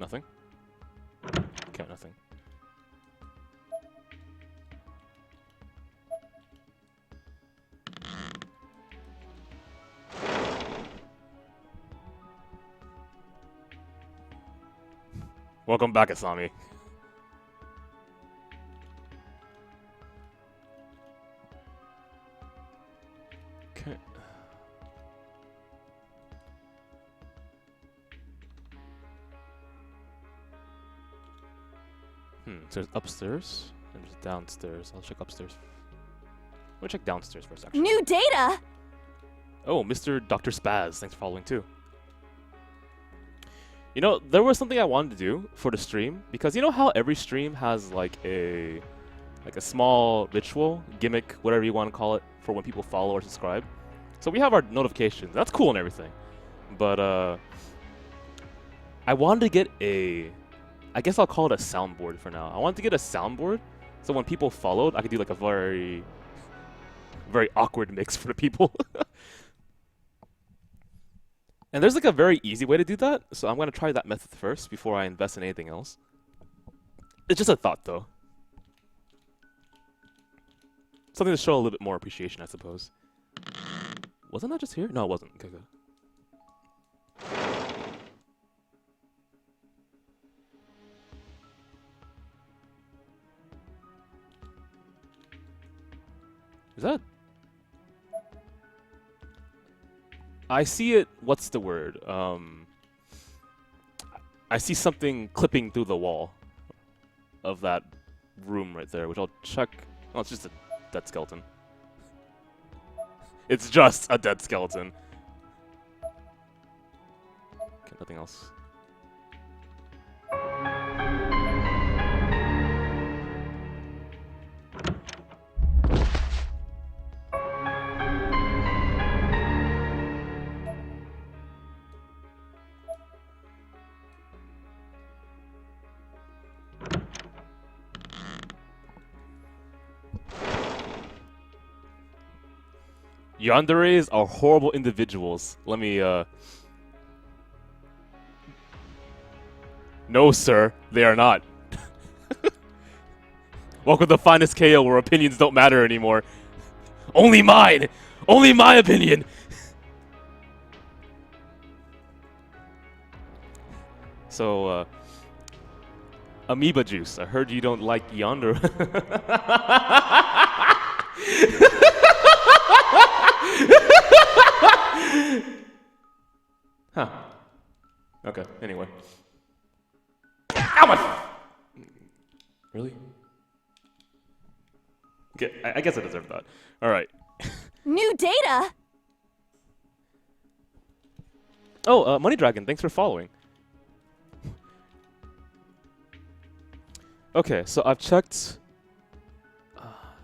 Nothing? Okay, nothing. Welcome back, Asami. Okay. So there's upstairs and there's downstairs. I'll check upstairs. We'll check downstairs first, actually. New data! Oh, Mr. Dr. Spaz, thanks for following too. You know, there was something I wanted to do for the stream, because you know how every stream has like a small ritual, gimmick, whatever you want to call it, for when people follow or subscribe. So we have our notifications. That's cool and everything. But I wanted to get I guess I'll call it a soundboard for now. I wanted to get a soundboard so when people followed, I could do like a very awkward mix for the people. And there's like a very easy way to do that, so I'm going to try that method first before I invest in anything else. It's just a thought, though. Something to show a little bit more appreciation, I suppose. Wasn't that just here? No, it wasn't. Okay, good. Is that... I see it. What's the word? I see something clipping through the wall of that room right there, which I'll check. Oh, it's just a dead skeleton. It's just a dead skeleton. Okay, nothing else. Yanderes are horrible individuals. Let me, No, sir, they are not. Welcome to finestko, where opinions don't matter anymore. Only mine! Only my opinion! So, Amoeba Juice, I heard you don't like Yonder. Huh. Okay, anyway. Ow, my... Really? Okay, I guess I deserve that. Alright. New data! Oh, Money Dragon, thanks for following. Okay, so I've checked...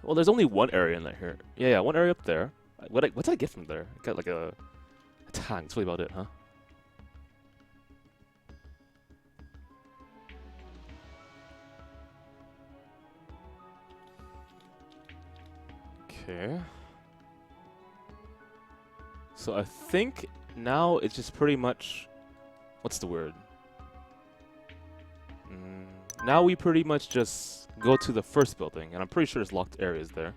well, there's only one area in there here. Yeah, one area up there. What did I get from there? I got like a tag. That's really about it, huh? Okay. So I think now it's just pretty much... What's the word? Now we pretty much just go to the first building, and I'm pretty sure there's locked areas there.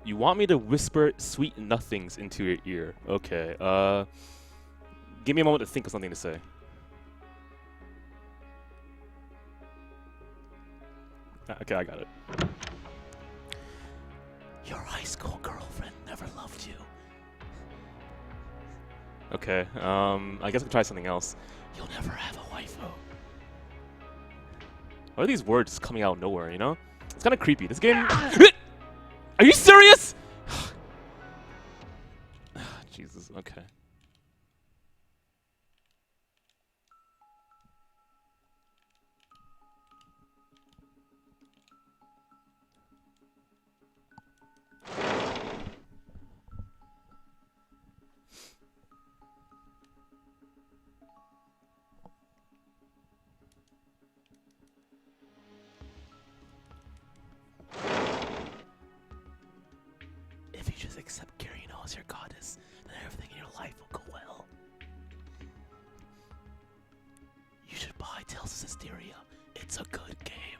You want me to whisper sweet nothings into your ear. Okay, give me a moment to think of something to say. Okay, I got it. Your high school girlfriend never loved you. Okay, I guess I can try something else. You'll never have a waifu. Why are these words just coming out of nowhere, you know? It's kind of creepy. This game... Are you serious? Jesus, okay. If you just accept Kirino as your goddess, then everything in your life will go well. You should buy Tales of Hysteria. It's a good game.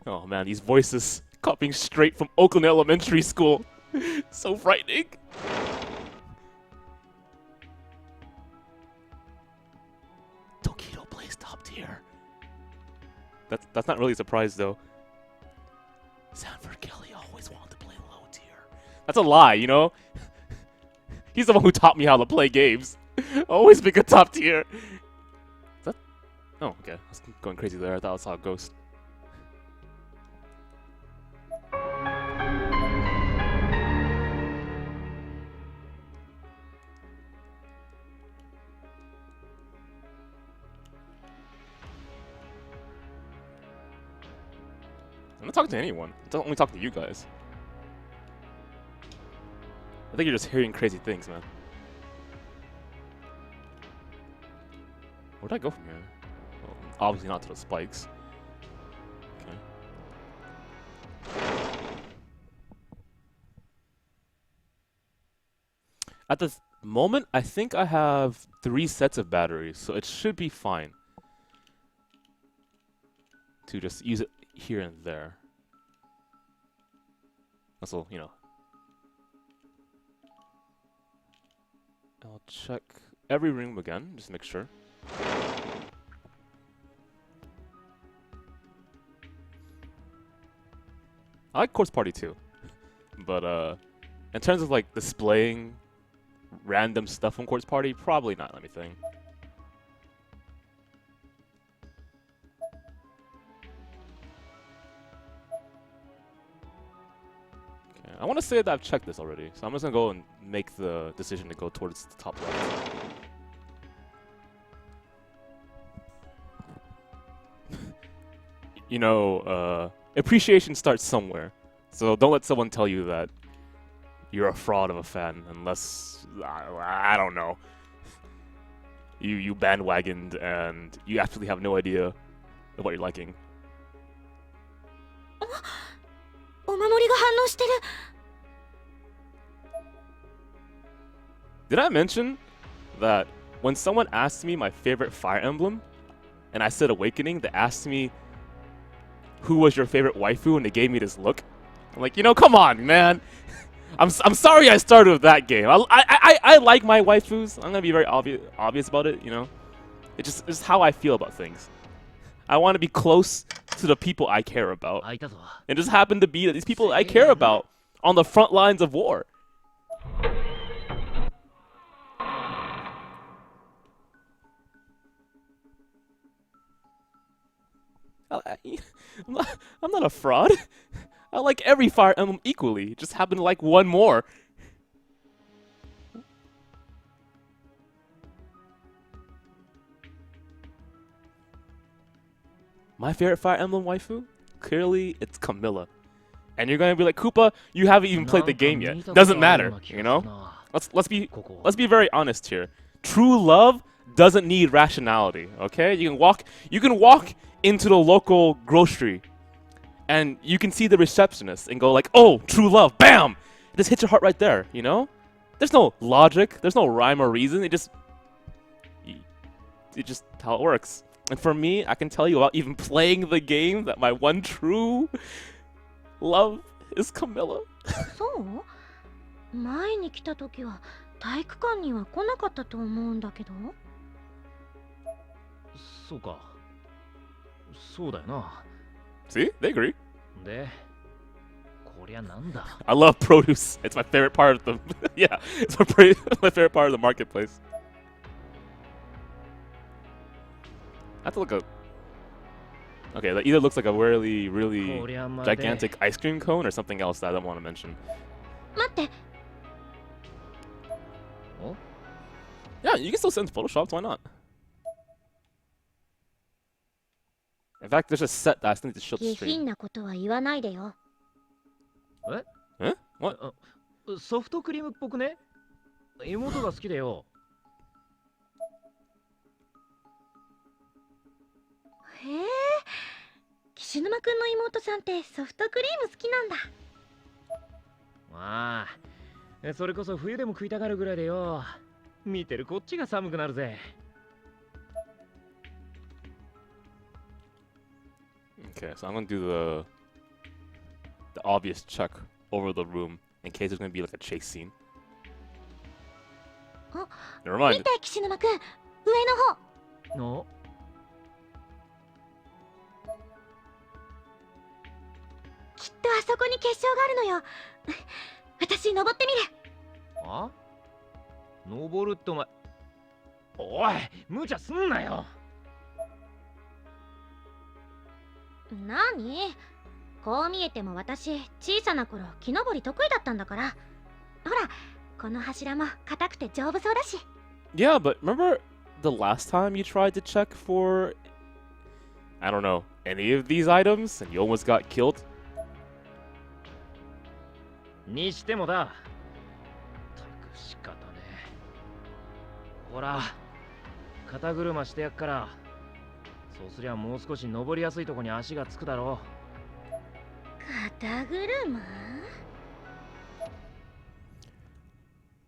Oh man, these voices copying straight from Oakland Elementary School. So frightening. Tokido plays top tier. That's not really a surprise though. Sanford Kelly always wanted to play low tier. That's a lie, you know? He's the one who taught me how to play games. Always pick a top tier. Is that? Oh, okay. I was going crazy there. I thought I saw a ghost. I'm not talking to anyone. I'm only talking to you guys. I think you're just hearing crazy things, man. Where'd I go from here? Well, obviously not to the spikes. Okay. At the moment, I think I have 3 sets of batteries, so it should be fine to just use it here and there. Also, you know. I'll check every room again, just to make sure. I like Quartz Party too. But in terms of like displaying random stuff from Quartz Party, probably not, let me think. Okay, I want to say that I've checked this already, so I'm just gonna go and make the decision to go towards the top left. You know, appreciation starts somewhere, so don't let someone tell you that you're a fraud of a fan unless I don't know. You bandwagoned and you actually have no idea of what you're liking. お守りが反応してる。 Did I mention that when someone asked me my favorite Fire Emblem, and I said Awakening, they asked me who was your favorite waifu, and they gave me this look? I'm like, you know, come on, man. I'm sorry I started with that game. I like my waifus. I'm gonna be very obvious about it, you know. It's just how I feel about things. I want to be close to the people I care about. It just happened to be that these people I care about on the front lines of war. I'm not a fraud. I like every Fire Emblem equally. Just happen to like one more. My favorite Fire Emblem waifu? Clearly, it's Camilla. And you're gonna be like, Koopa, you haven't even played the game yet. Doesn't matter, you know? Let's be very honest here. True love doesn't need rationality, okay? You can walk into the local grocery and you can see the receptionist and go like, oh, true love, bam! It just hits your heart right there, you know? There's no logic, there's no rhyme or reason, it's just how it works. And for me, I can tell you about even playing the game that my one true love is Camilla. そう？前に来た時は体育館には来なかったと思うんだけど。そうか。そうだよな。See? They agree. で、こりゃなんだ。 I love produce. It's my favorite part of the yeah, it's my favorite part of the marketplace. I have to look up. Okay, that either looks like a really, really gigantic ice cream cone or something else that I don't want to mention. 待って。 Oh? Yeah, you can still send Photoshop. Why not? In fact, there's a set that I still need to show the 下品 stream. なことは言わないでよ。え Huh? What? ソフトクリームっぽくね？妹が好きだよ。へえ。岸沼くんの妹さんってソフトクリーム好きなんだ。まあ、それこそ冬でも食いたがるぐらいでよ。見てるこっちが寒くなるぜ。Okay, so I'm gonna do the obvious check over the room in case there's gonna be like a chase scene. Oh, Never mind. 見て岸沼くん、上の方。のきっとあそこに結晶があるのよ。私登ってみる。あ？登るってお前。おい、無茶すんなよ。何？こう見えても私、小さな頃木登り得意だったんだから。ほら、この柱も硬くて丈夫そうだし。Yeah, but remember the last time you tried to check for, I don't know, any of these items and you almost got killed? にしてもだ。たく仕方ね。ほら、肩車してやっから。そうすりゃもう少し登りやすいとこに足がつくだろう。肩車？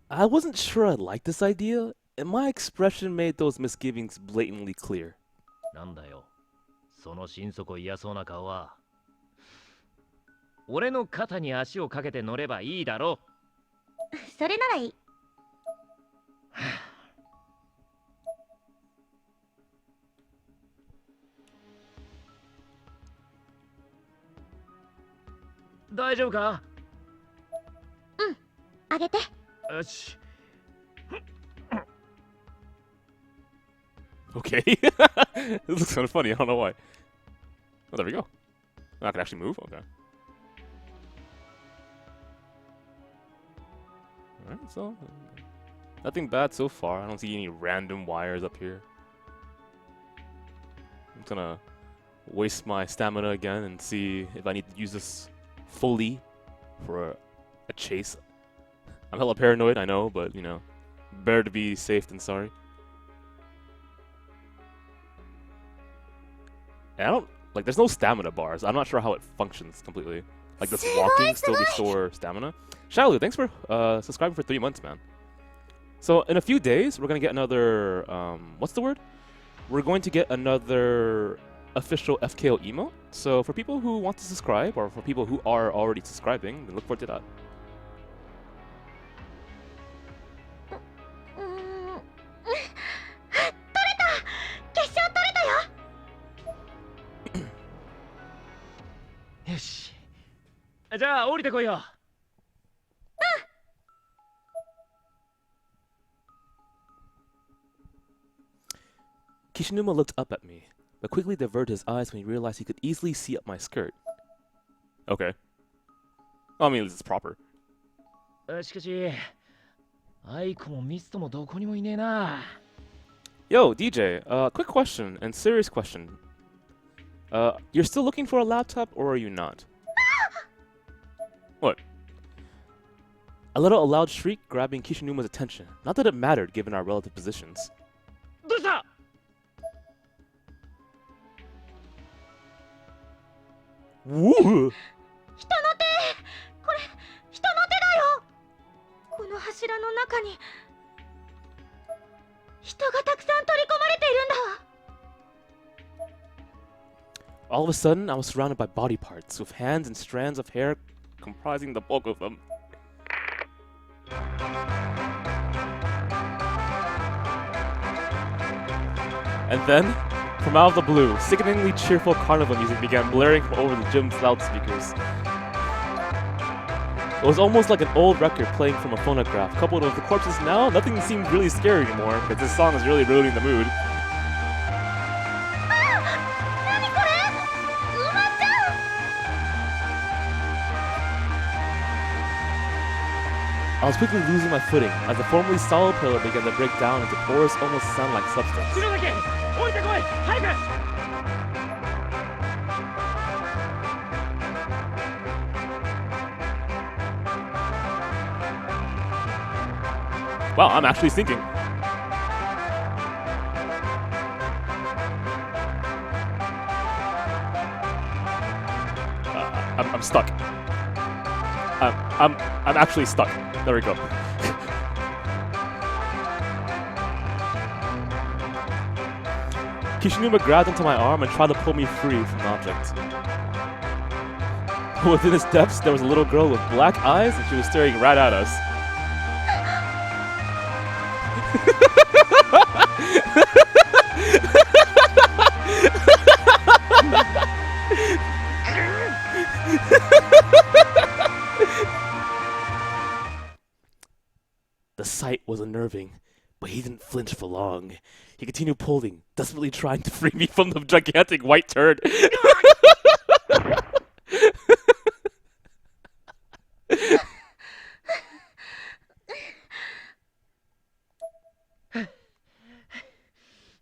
I wasn't sure I liked this idea, and my expression made those misgivings blatantly clear. なんだよ、その心底嫌そうな顔は。俺の肩に足をかけて乗ればいいだろう。それならいい。大丈夫か？うん、あげて。よし。Okay. This looks kind of funny. I don't know why. Oh, there we go. I can actually move? Okay. Alright, so... nothing bad so far. I don't see any random wires up here. I'm gonna waste my stamina again and see if I need to use this fully for a chase. I'm hella paranoid, I know, but, you know, better to be safe than sorry. And I don't, like, there's no stamina bars. I'm not sure how it functions completely. Like, does walking still restore stamina? Shaolu, thanks for subscribing for 3 months, man. So, in a few days, we're going to get another, what's the word? We're going to get another official FKO emote. So, for people who want to subscribe, or for people who are already subscribing, then look forward to that. よし。じゃあ降りてこいよ。Kishinuma looked up at me, but quickly diverted his eyes when he realized he could easily see up my skirt. Okay. Well, I mean, it's proper. しかし、アイコもミストもどこにもいねえな。Yo, DJ, quick question and serious question. You're still looking for a laptop, or are you not? What? I let out a loud shriek, grabbing Kishinuma's attention. Not that it mattered, given our relative positions. どうした？ Woo! 人の手！これ、人の手だよ！この柱の中に人がたくさん取り込まれているんだ。 All of a sudden, I was surrounded by body parts, with hands and strands of hair comprising the bulk of them. And then, from out of the blue, sickeningly cheerful carnival music began blaring from over the gym's loudspeakers. It was almost like an old record playing from a phonograph. Coupled with the corpses now, nothing seemed really scary anymore, because this song is really ruining the mood. I was quickly losing my footing as the formerly solid pillar began to break down into porous, almost sand-like substance. 降りてこい！早く！ Wow, I'm actually sinking. I'm stuck. I'm actually stuck. There we go. Kishinuma grabbed onto my arm and tried to pull me free from the object. Within its depths, there was a little girl with black eyes, and she was staring right at us. The sight was unnerving, But he didn't flinch for long. He continued pulling, desperately trying to free me from the gigantic white turd.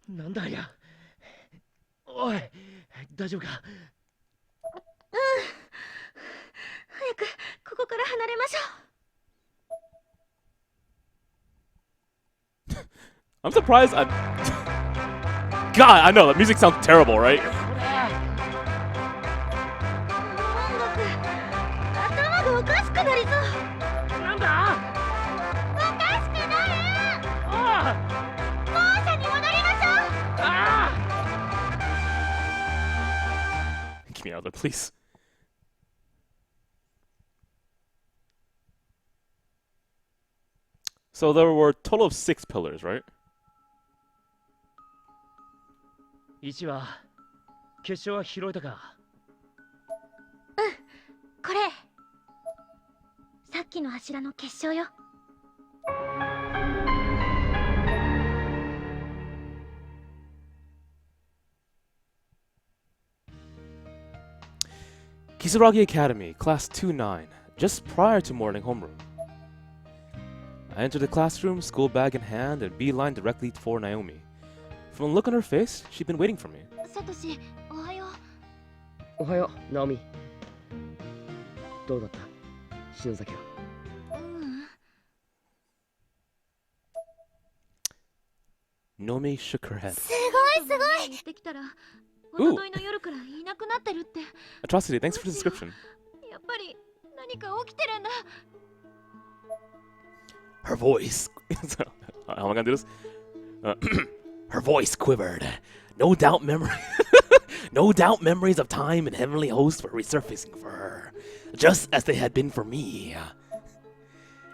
なんだありゃ。おい、大丈夫か。早くここから離れましょう。 I'm surprised I'm... God, I know, that music sounds terrible, right? 音楽、頭がおかしくなりそう。なんだ。おかしくなる。あ校舎に戻りましょう。あ。 Get me out of there, please. So there were a total of 6 pillars, right? 1は決勝は拾えたか。これさっきの柱の結晶よ。Kisaragi Academy, Class 2-9, just prior to morning homeroom. I entered the classroom, school bag in hand, and beeline directly for Naomi. From the look on her face, she'd been waiting for me. サトシ、おはよおはよう、ナオミ。どうだった篠崎は。Naomi shook her head. すごいすごい。行ってきたら、一昨日の夜からいなくなってるって。 Atrocity, thanks for the description. やっぱり何か起きてるんだ。 Her voice... How am I gonna do this? Her voice quivered. No doubt No doubt memories of time and heavenly hosts were resurfacing for her, just as they had been for me.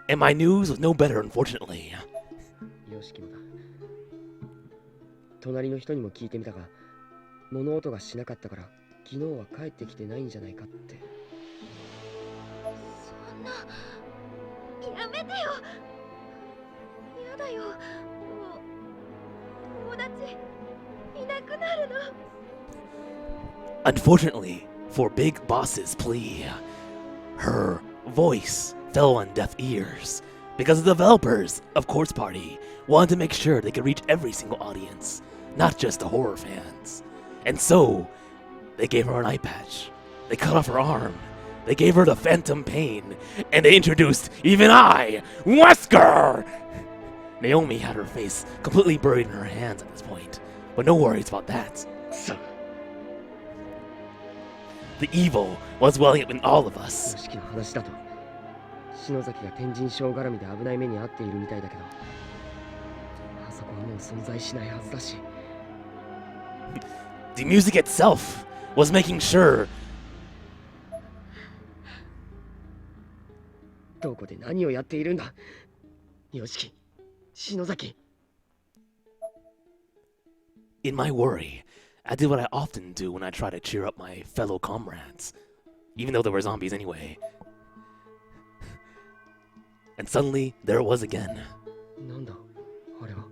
And my news was no better, unfortunately. よしきもだ。隣の人にも聞いてみたが、物音がしなかったから昨日は帰ってきてないんじゃないかって。そんな、やめてよ。やだよ。もう友達いなくなるの。 Unfortunately, for Big Boss's plea, her voice fell on deaf ears because the developers of Quartz Party wanted to make sure they could reach every single audience, not just the horror fans. And so, they gave her an eye patch, they cut off her arm, they gave her the phantom pain, and they introduced even I, Wesker! Naomi had her face completely buried in her hands at this point, but no worries about that. The evil was welling up in all of us. よしきの話だと、篠崎が天神賞絡みで危ない目に遭っているみたいだけど、あそこはもう存在しないはずだし。The music itself was making sure. どこで何をやっているんだ、よしき、篠崎。In my worry, I did what I often do when I try to cheer up my fellow comrades, even though they were zombies anyway. And suddenly, there it was again. なんだあれは。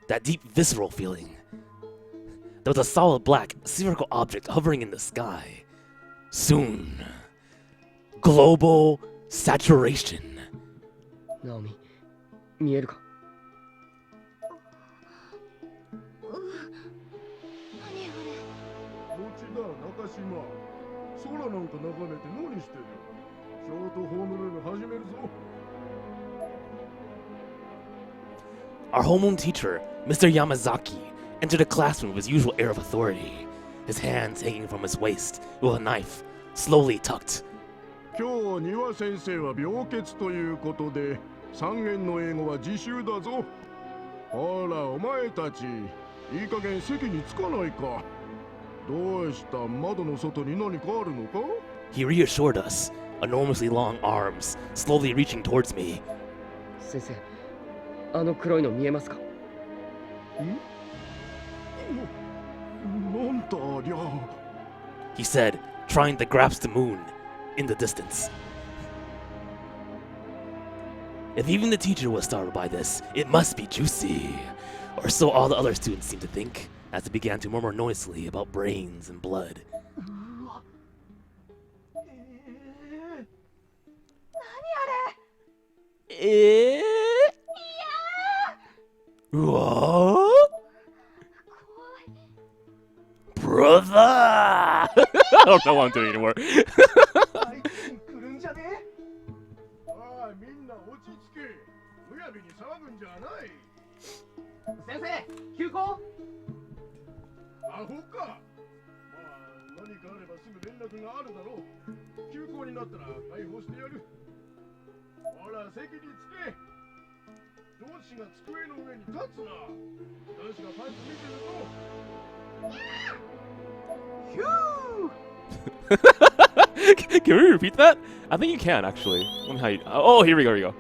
That deep visceral feeling. There was a solid black, spherical object hovering in the sky. Soon. Global saturation. ナオミ、見えるか。何あれ。どっちだ中島。空なんか眺めて何してる。ショートホームルーム始めるぞ。 Our homeroom teacher, Mr. Yamazaki, entered the classroom with his usual air of authority, his hands hanging from his waist with a knife, slowly tucked. 今日庭先生は病欠ということで、3限の英語は自習だぞ。ほらお前たち、いい加減席に着かないか。どうした窓の外に何かあるのか？ He reassured us, enormously long arms slowly reaching towards me. 先生、あの黒いの見えますか？なんだありゃ。 He said, trying to grasp the moon in the distance. If even the teacher was startled by this, it must be juicy. Or so all the other students seemed to think, as they began to murmur noisily about brains and blood. What? Brother! I don't know what I'm doing anymore. おい、みんな落ち着け。むやみに騒ぐんじゃない。先生、休校？アホか。まあ、何かあればすぐ連絡があるだろう。休校になったら解放してやる。ほら、席につけ。上司が机の上に立つな。男子がパンツ見てるぞ。ヒュー Can we repeat that? I think you can actually. Let me how you. Oh, here we go. Here we go.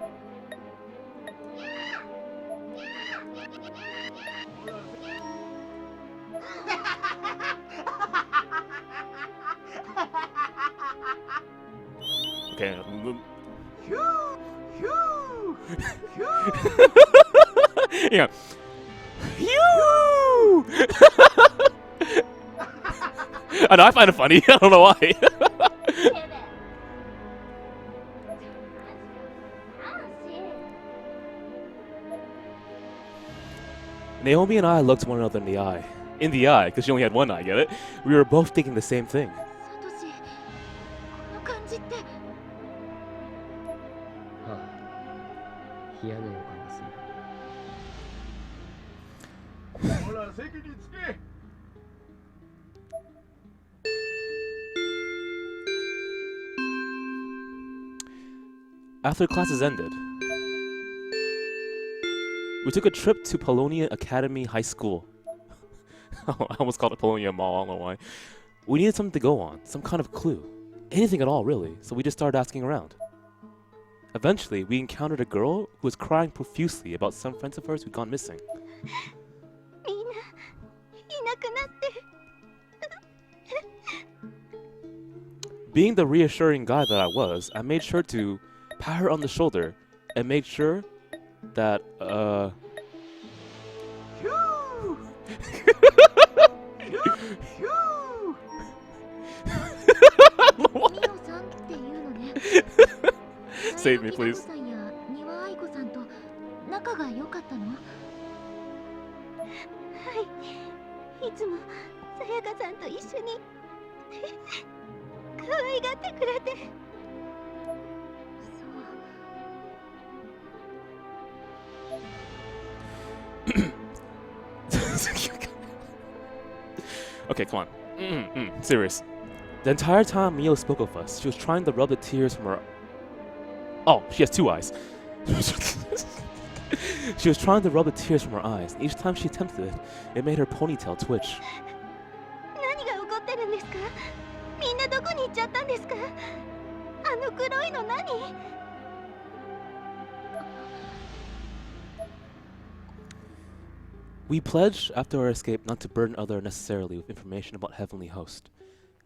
Okay. Yeah. Phew! I know, I find it funny. I don't know why. Naomi and I looked one another in the eye. In the eye, because she only had one eye, get it? We were both thinking the same thing. サトシ、この感じって。はあ、嫌な予感がする。ほら、席につけ。After classes ended, we took a trip to Polonia Academy High School. I almost called it Polonia Mall, I don't know why. We needed something to go on, some kind of clue. Anything at all, really, so we just started asking around. Eventually, we encountered a girl who was crying profusely about some friends of hers who'd gone missing. みんないなくなって。 Being the reassuring guy that I was, I made sure to pat her on the shoulder and make sure that, Save me, please. さんや丹羽愛子さんと仲が良かったの？はい、いつもさやかさんと一緒に可愛がってくれて。Okay, come on. Serious. The entire time Mio spoke of us, she was trying to rub the tears from her. Oh, she has two eyes. She was trying to rub the tears from her eyes, and each time she attempted it, it made her ponytail twitch. 何が起こってるんですか？みんなどこに行っちゃったんですか？あの黒いの何？ We pledged after our escape not to burden others unnecessarily with information about Heavenly Host,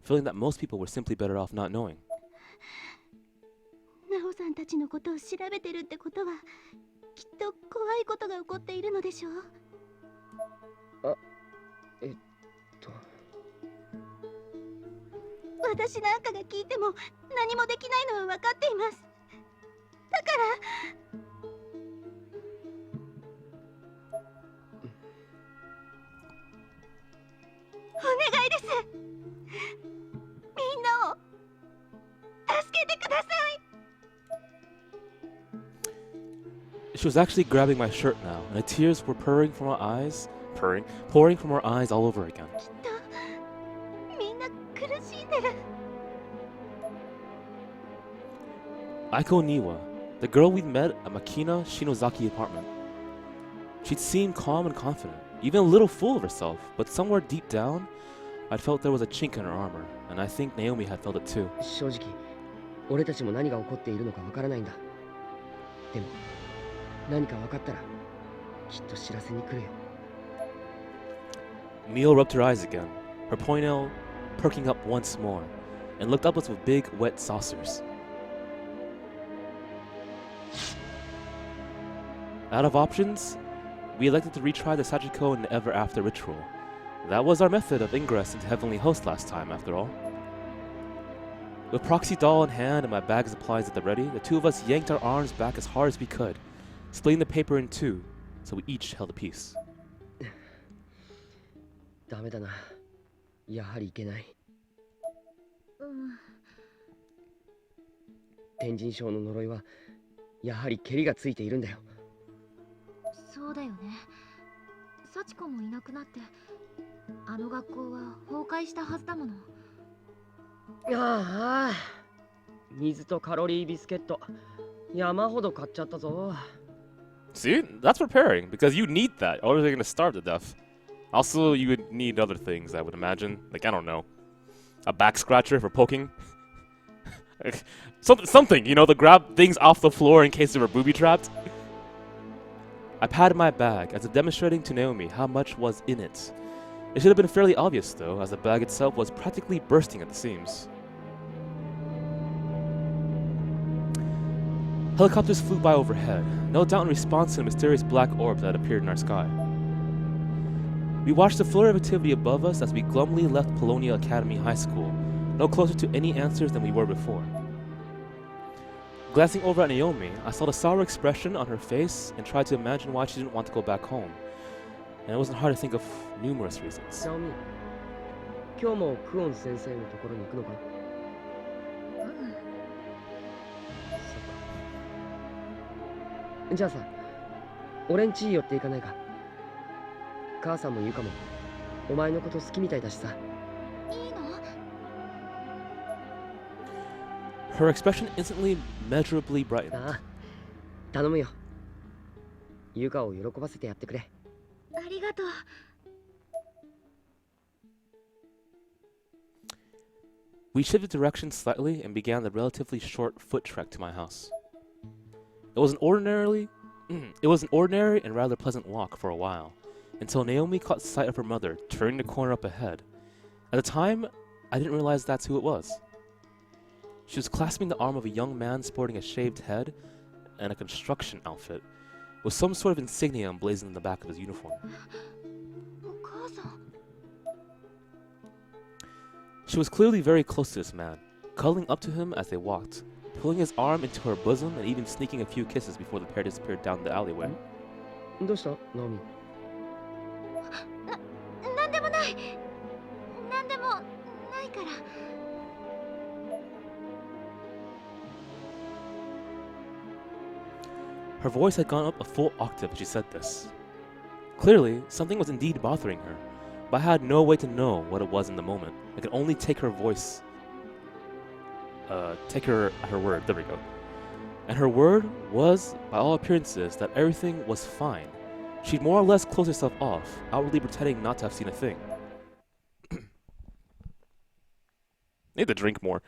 feeling that most people were simply better off not knowing. ナオさんたちのことを調べてるってことは、きっと怖いことが起こっているのでしょう。私なんかが聞いても何もできないのは分かっています。だからお願いです。みんなを助けてください。 She was actually grabbing my shirt now, and the tears were pouring from her eyes all over again. きっとみんな苦しんでる。 Aiko Niwa, the girl we'd met at Makina Shinozaki apartment. She'd seemed calm and confident, even a little full of herself, but somewhere deep down, I felt there was a chink in her armor, and I think Naomi had felt it too. 正直、俺たちも何が起こっているのかわからないんだ。でも、何か分かったら、きっと知らせに来るよ。Mio rubbed her eyes again, her ponytail perking up once more, and looked up at us with big, wet saucers. Out of options, we elected to retry the Sachiko and Ever After ritual. That was our method of ingress into Heavenly Host last time, after all. With proxy doll in hand and my bag of supplies at the ready, the two of us yanked our arms back as hard as we could, splitting the paper in two, so we each held a piece. ダメだな。やはりいけない。天神賞の呪いはやはり蹴りがついているんだよ。そうだよね。幸子もいなくなって、あの学校は崩壊したはずだもの。ああ、水とカロリービスケット山ほど買っちゃったぞ。 See? That's preparing, because you need that, or they're gonna starve to death. Also, you would need other things, I would imagine. Like, I don't know. A back scratcher for poking? Something, you know, to grab things off the floor in case they were booby-trapped. I patted my bag, as if demonstrating to Naomi how much was in it. It should have been fairly obvious, though, as the bag itself was practically bursting at the seams. Helicopters flew by overhead, no doubt in response to the mysterious black orb that appeared in our sky. We watched the flurry of activity above us as we glumly left Polonia Academy High School, no closer to any answers than we were before. Glancing over at Naomi, I saw the sour expression on her face and tried to imagine why she didn't want to go back home. And it wasn't hard to think of numerous reasons. ナオミ、今日もクオン先生のところに行くのか？そっか。じゃあさ、俺ん家寄っていかないか？母さんも言うかも。お前のこと好きみたいだしさ。いいの？ Her expression instantly measurably brightened. ああ、頼むよ。ゆかを喜ばせてやってくれ。ありがとう。We shifted direction slightly and began the relatively short foot trek to my house. It was an ordinary and rather pleasant walk for a while, until Naomi caught sight of her mother turning the corner up ahead. At the time, I didn't realize that's who it was. She was clasping the arm of a young man sporting a shaved head and a construction outfit, with some sort of insignia emblazoned in the back of his uniform. お母さん。 She was clearly very close to this man, cuddling up to him as they walked, pulling his arm into her bosom and even sneaking a few kisses before the pair disappeared down the alleyway. どうした、ナオミ？なんでもない。なんでもないから。 Her voice had gone up a full octave as she said this. Clearly, something was indeed bothering her, but I had no way to know what it was in the moment. I could only take her voice. Take her at her word. There we go. And her word was, by all appearances, that everything was fine. She'd more or less closed herself off, outwardly pretending not to have seen a thing. Need to drink more.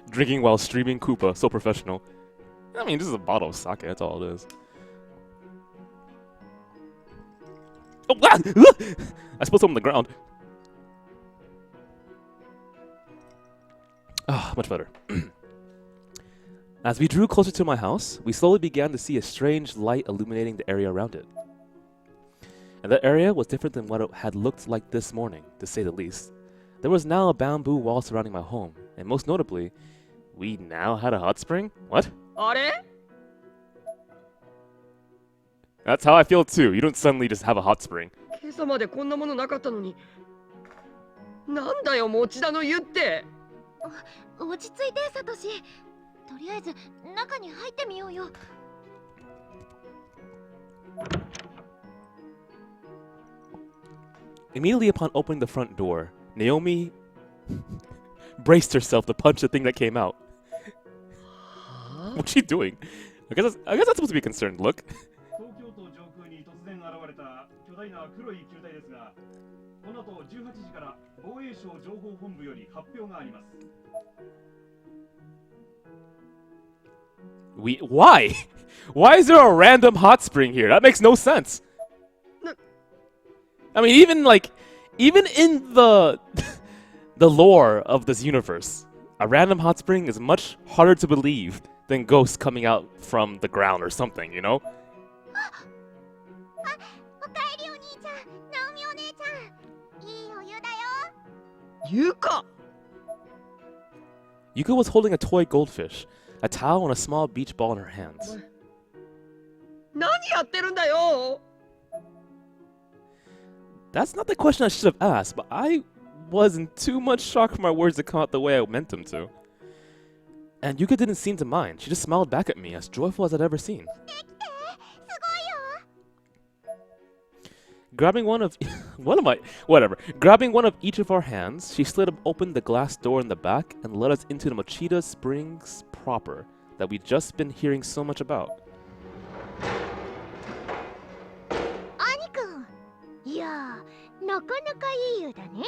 Drinking while streaming Koopa, so professional. I mean, this is a bottle of sake, that's all it is. Oh, ah! I spilled something on the ground. Ah, much better. As we drew closer to my house, we slowly began to see a strange light illuminating the area around it. And that area was different than what it had looked like this morning, to say the least. There was now a bamboo wall surrounding my home, and most notably, we now had a hot spring? What? あれ？ That's how I feel too. You don't suddenly just have a hot spring. 今朝までこんなものなかったのに。なんだよ、持田の湯って。落ち着いて、サトシ。とりあえず中に入ってみようよ。Immediately upon opening the front door, Naomi braced herself to punch the thing that came out. What's she doing? I guess that's supposed to be a concerned look. 東京都上空に突然現れた巨大な黒い球体ですが、この後18時から防衛省情報本部より発表があります。 Why? Why is there a random hot spring here? That makes no sense. I mean, even in the the lore of this universe, a random hot spring is much harder to believe than ghosts coming out from the ground or something, you know? おかえりお兄ちゃん、ナオミお姉ちゃん。いいお湯だよ。ゆか Yuka was holding a toy goldfish, a towel, and a small beach ball in her hands. 何やってるんだよ That's not the question I should have asked, but I was in too much shock for my words to come out the way I meant them to. And Yuka didn't seem to mind. She just smiled back at me, as joyful as I'd ever seen. すごいよ。 Grabbing one of whatever. Grabbing one of each of our hands, she slid open the glass door in the back and led us into the Mochita Springs proper that we'd just been hearing so much about. 兄くん。いやー、なかなかいい湯だね。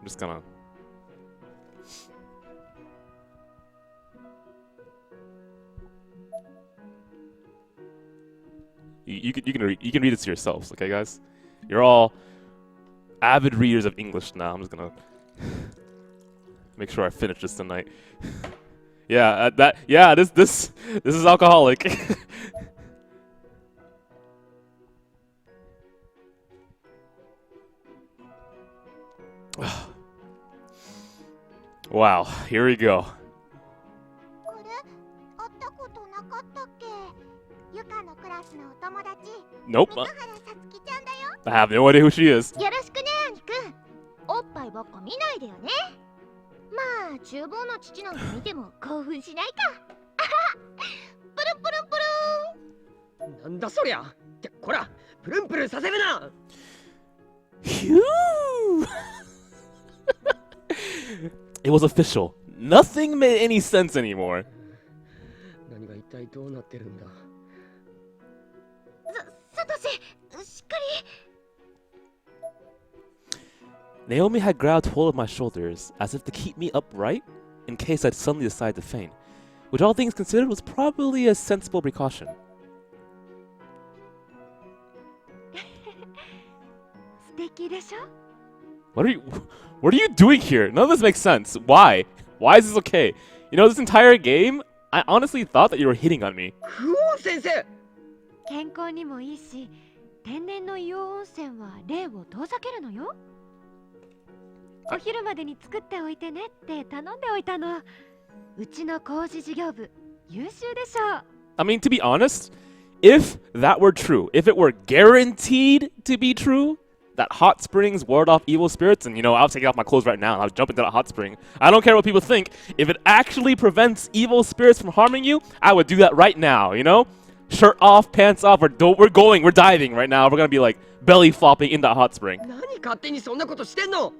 I'm just gonna. You can read this to yourselves, okay, guys? You're all avid readers of English now. I'm just gonna make sure I finish this tonight. Yeah, this is alcoholic. Wow, here we go. これ、会ったことなかったっけ？ゆかのクラスのお友達。 Nope. 三原さつきちゃんだよ。 I have no idea who she is. よろしくね、兄くん。おっぱいばっか見ないでよね。まあ、厨房の父なんか見ても興奮しないか。あはプルンプルンプルン。なんだそりゃってこらプルンプルンさせるな Phew! It was official. Nothing made any sense anymore. 何が一体どうなってるんだサトシ、しっかり。 Naomi had grabbed hold of my shoulders as if to keep me upright in case I'd suddenly decide to faint, which all things considered was probably a sensible precaution. 素敵でしょ？ What are you doing here? None of this makes sense. Why? Why is this okay? You know, this entire game, I honestly thought that you were hitting on me. クオン先生健康にもいいし、天然の硫黄温泉は霊を遠ざけるのよ。お昼までに作っておいてねって頼んでおいたの。うちの工事事業部、優秀でしょう。 I mean, to be honest, if that were true, if it were guaranteed to be true, that hot springs ward off evil spirits, and you know, I'll take off my clothes right now and I'll jump into that hot spring. I don't care what people think. If it actually prevents evil spirits from harming you, I would do that right now, you know? Shirt off, pants off, we're diving right now. We're gonna be like belly flopping in that hot spring. 何勝手にそんなことしてんの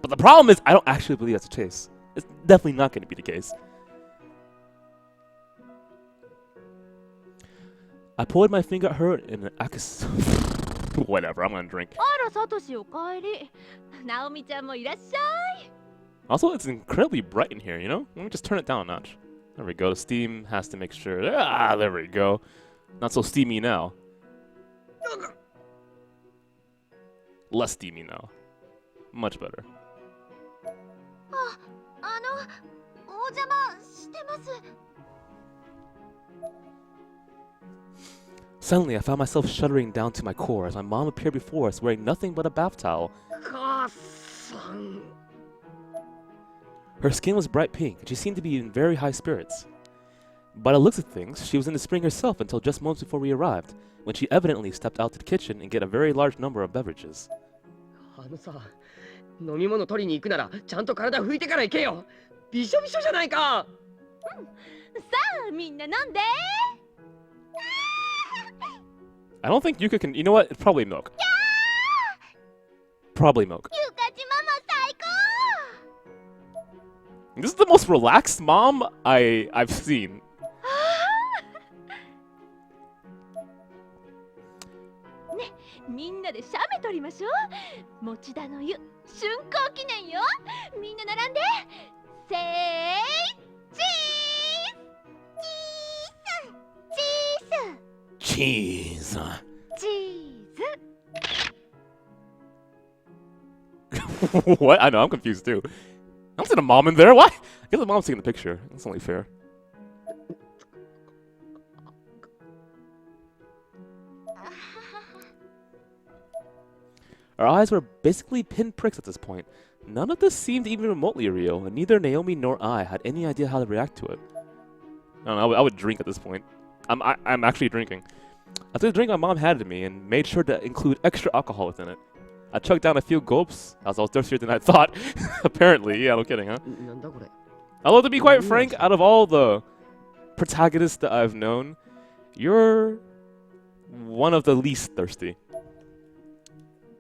But the problem is, I don't actually believe that's the case. It's definitely not gonna be the case. I pointed my finger at her in an whatever, I'm gonna drink. あら、サトシおかえり。ナオミちゃんもいらっしゃい。 Also, it's incredibly bright in here, you know? Let me just turn it down a notch. There we go. The steam has to make sure. Ah, there we go. Not so steamy now. Less steamy now. Much better. お邪魔してます。 Suddenly, I found myself shuddering down to my core as my mom appeared before us wearing nothing but a bath towel. 母さん Her skin was bright pink, and she seemed to be in very high spirits. By the looks of things, she was in the spring herself until just moments before we arrived, when she evidently stepped out to the kitchen and get a very large number of beverages. あのさ飲み物取りに行くならちゃんと体拭いてから行けよびしょびしょじゃないかさあ、みんな飲んで。 I don't think Yuka can. You know what? It's probably milk. Probably milk. ゆかちママ最高。 This is the most relaxed mom I've seen. ね、みんなで写メ撮りましょう。持田の湯、竣工記念よ。みんな並んで。せーチーズ。チーズ。 Cheese. チーズ。What? I know, I'm confused too. I don't see the mom in there. Why? I guess the mom's taking the picture. That's only fair. Our eyes were basically pinpricks at this point. None of this seemed even remotely real, and neither Naomi nor I had any idea how to react to it. I don't know, I would drink at this point. I'm actually drinking. I took the drink my mom handed me and made sure to include extra alcohol within it. I chugged down a few gulps, as I was thirstier than I thought. Apparently, yeah, no kidding, huh? なんだこれ Although to be quite frank, out of all the protagonists that I've known, you're one of the least thirsty.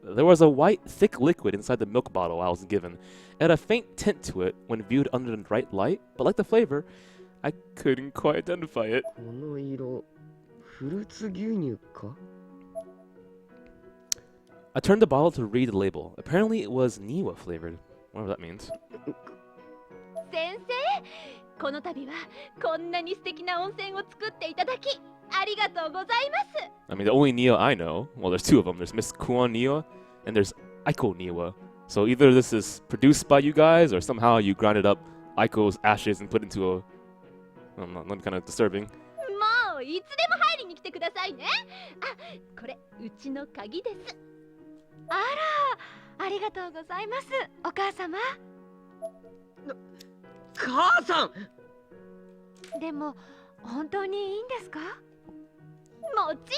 There was a white, thick liquid inside the milk bottle I was given. It had a faint tint to it when viewed under the bright light, but like the flavor, I couldn't quite identify it. この色フルーツ牛乳か I turned the bottle to read the label. Apparently it was Niwa flavored, whatever that means. 先生、この度はこんなに素敵な温泉を作っていただきありがとうございます。 I mean, the only Niwa I know, well, there's two of them. There's Miss Kuon Niwa, and there's Aiko Niwa. So either this is produced by you guys, or somehow you grinded up Aiko's ashes and put into a... I don't know, not kind of disturbing. もういつでも入りに来てくださいね。あ、これうちの鍵です。あら、ありがとうございます、お母様。母さんでも、本当にいいんですか？もち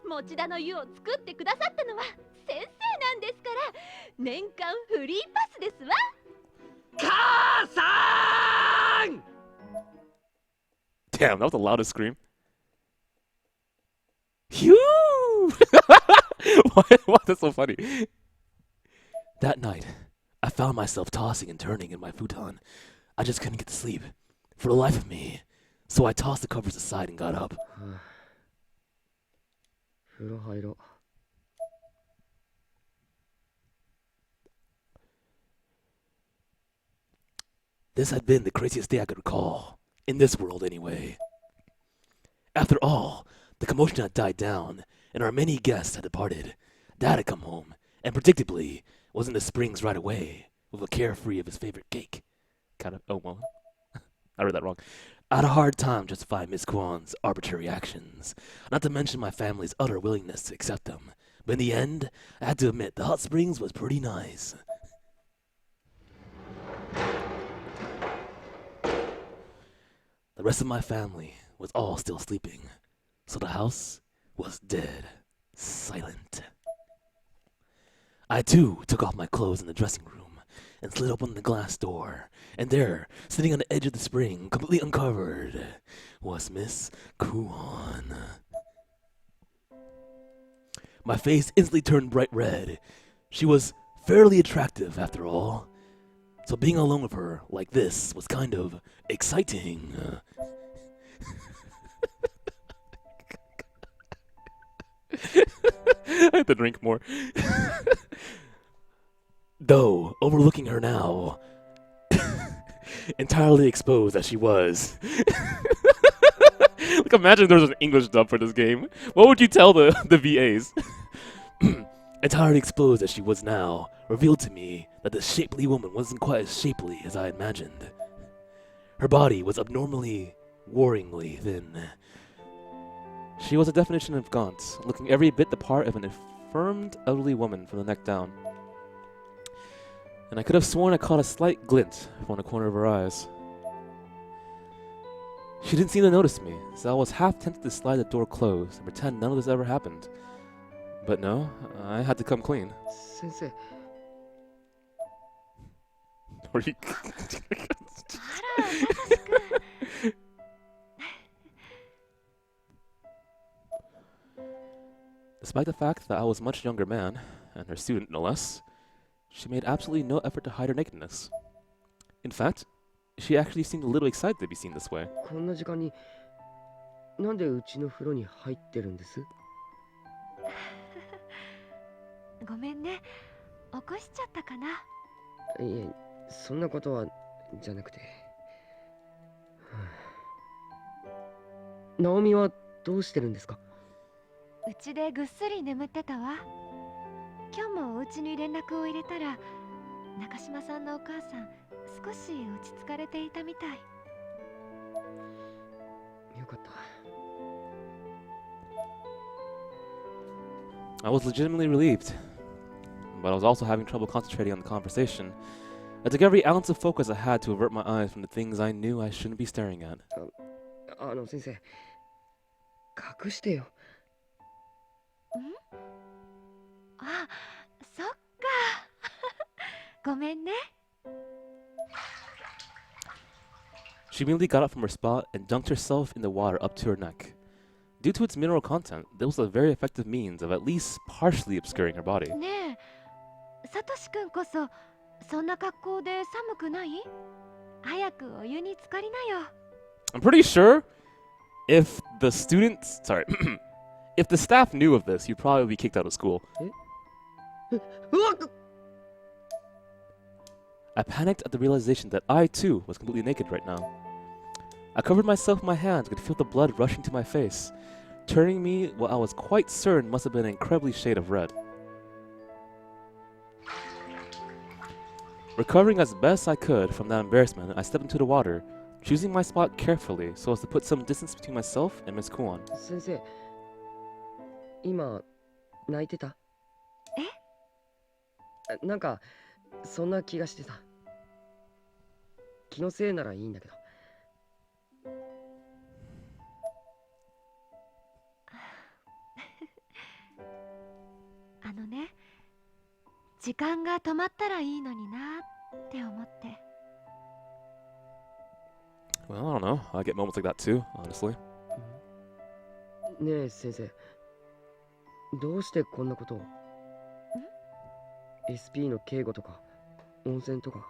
ろん持田の湯を作ってくださったのは先生なんですから、年間フリーパスですわ。母さん Damn, that was the loudest scream. Phew! Why is that so funny? That night, I found myself tossing and turning in my futon. I just couldn't get to sleep, for the life of me. So I tossed the covers aside and got up. 風呂入ろう This had been the craziest day I could recall. In this world, anyway. After all, the commotion had died down, and our many guests had departed. Dad had come home, and predictably, was in the springs right away, with a carefree of his favorite cake. Oh well, I read that wrong. I had a hard time justifying Miss Kwan's arbitrary actions, not to mention my family's utter willingness to accept them. But in the end, I had to admit the hot springs was pretty nice. The rest of my family was all still sleeping, so the house was dead silent. I too took off my clothes in the dressing room and slid open the glass door, and there, sitting on the edge of the spring, completely uncovered, was Miss Kuon. My face instantly turned bright red. She was fairly attractive after all, so being alone with her like this was kind of exciting. I have to drink more. Though, overlooking her now, entirely exposed as she was. Like, imagine there was an English dub for this game. What would you tell the VAs? Entirely exposed as she was now, revealed to me that the shapely woman wasn't quite as shapely as I imagined. Her body was abnormally, worryingly thin. She was a definition of gaunt, looking every bit the part of an affirmed elderly woman from the neck down. And I could have sworn I caught a slight glint from the corner of her eyes. She didn't seem to notice me, so I was half tempted to slide the door closed and pretend none of this ever happened. But no, I had to come clean. 先生 Were you... あら、サトシ君。Despite the fact that I was a much younger man, and her student no less, she made absolutely no effort to hide her nakedness. In fact, she actually seemed a little excited to be seen this way. こんな時間になんでうちの風呂に入ってるんです ごめんね、起こしちゃったかな。いえ、そんなことはじゃなくて。ナオミはどうしてるんですかうちでぐっすり眠ってたわ。今日もお家に連絡を入れたら中島さんのお母さん、少し落ち着かれていたみたい。よかった。 I was legitimately relieved, but I was also having trouble concentrating on the conversation. I took every ounce of focus I had to avert my eyes from the things I knew I shouldn't be staring at. 先生、隠してよ。あ、そっか。ごめんね。She immediately got up from her spot and dunked herself in the water up to her neck. Due to its mineral content, this was a very effective means of at least partially obscuring her body. ねえ、サトシくんこそそんな格好で寒くない？早くお湯に浸かりなよ。I'm pretty sure if the students, sorry, if the staff knew of this, you'd probably be kicked out of school. うわっ！ I panicked at the realization that I too was completely naked right now. I covered myself with my hands and could feel the blood rushing to my face, turning me what I was quite certain must have been an incredibly shade of red. Recovering as best I could from that embarrassment, I stepped into the water, choosing my spot carefully so as to put some distance between myself and Miss Kuon. 先生、今泣いてた？なんかそんな気がしてさ。気のせいならいいんだけど。あのね、時間が止まったらいいのになって思って。Well, I don't know. I get moments like that too, honestly. ねえ先生、どうしてこんなことを？ SP の警護とか温泉とか、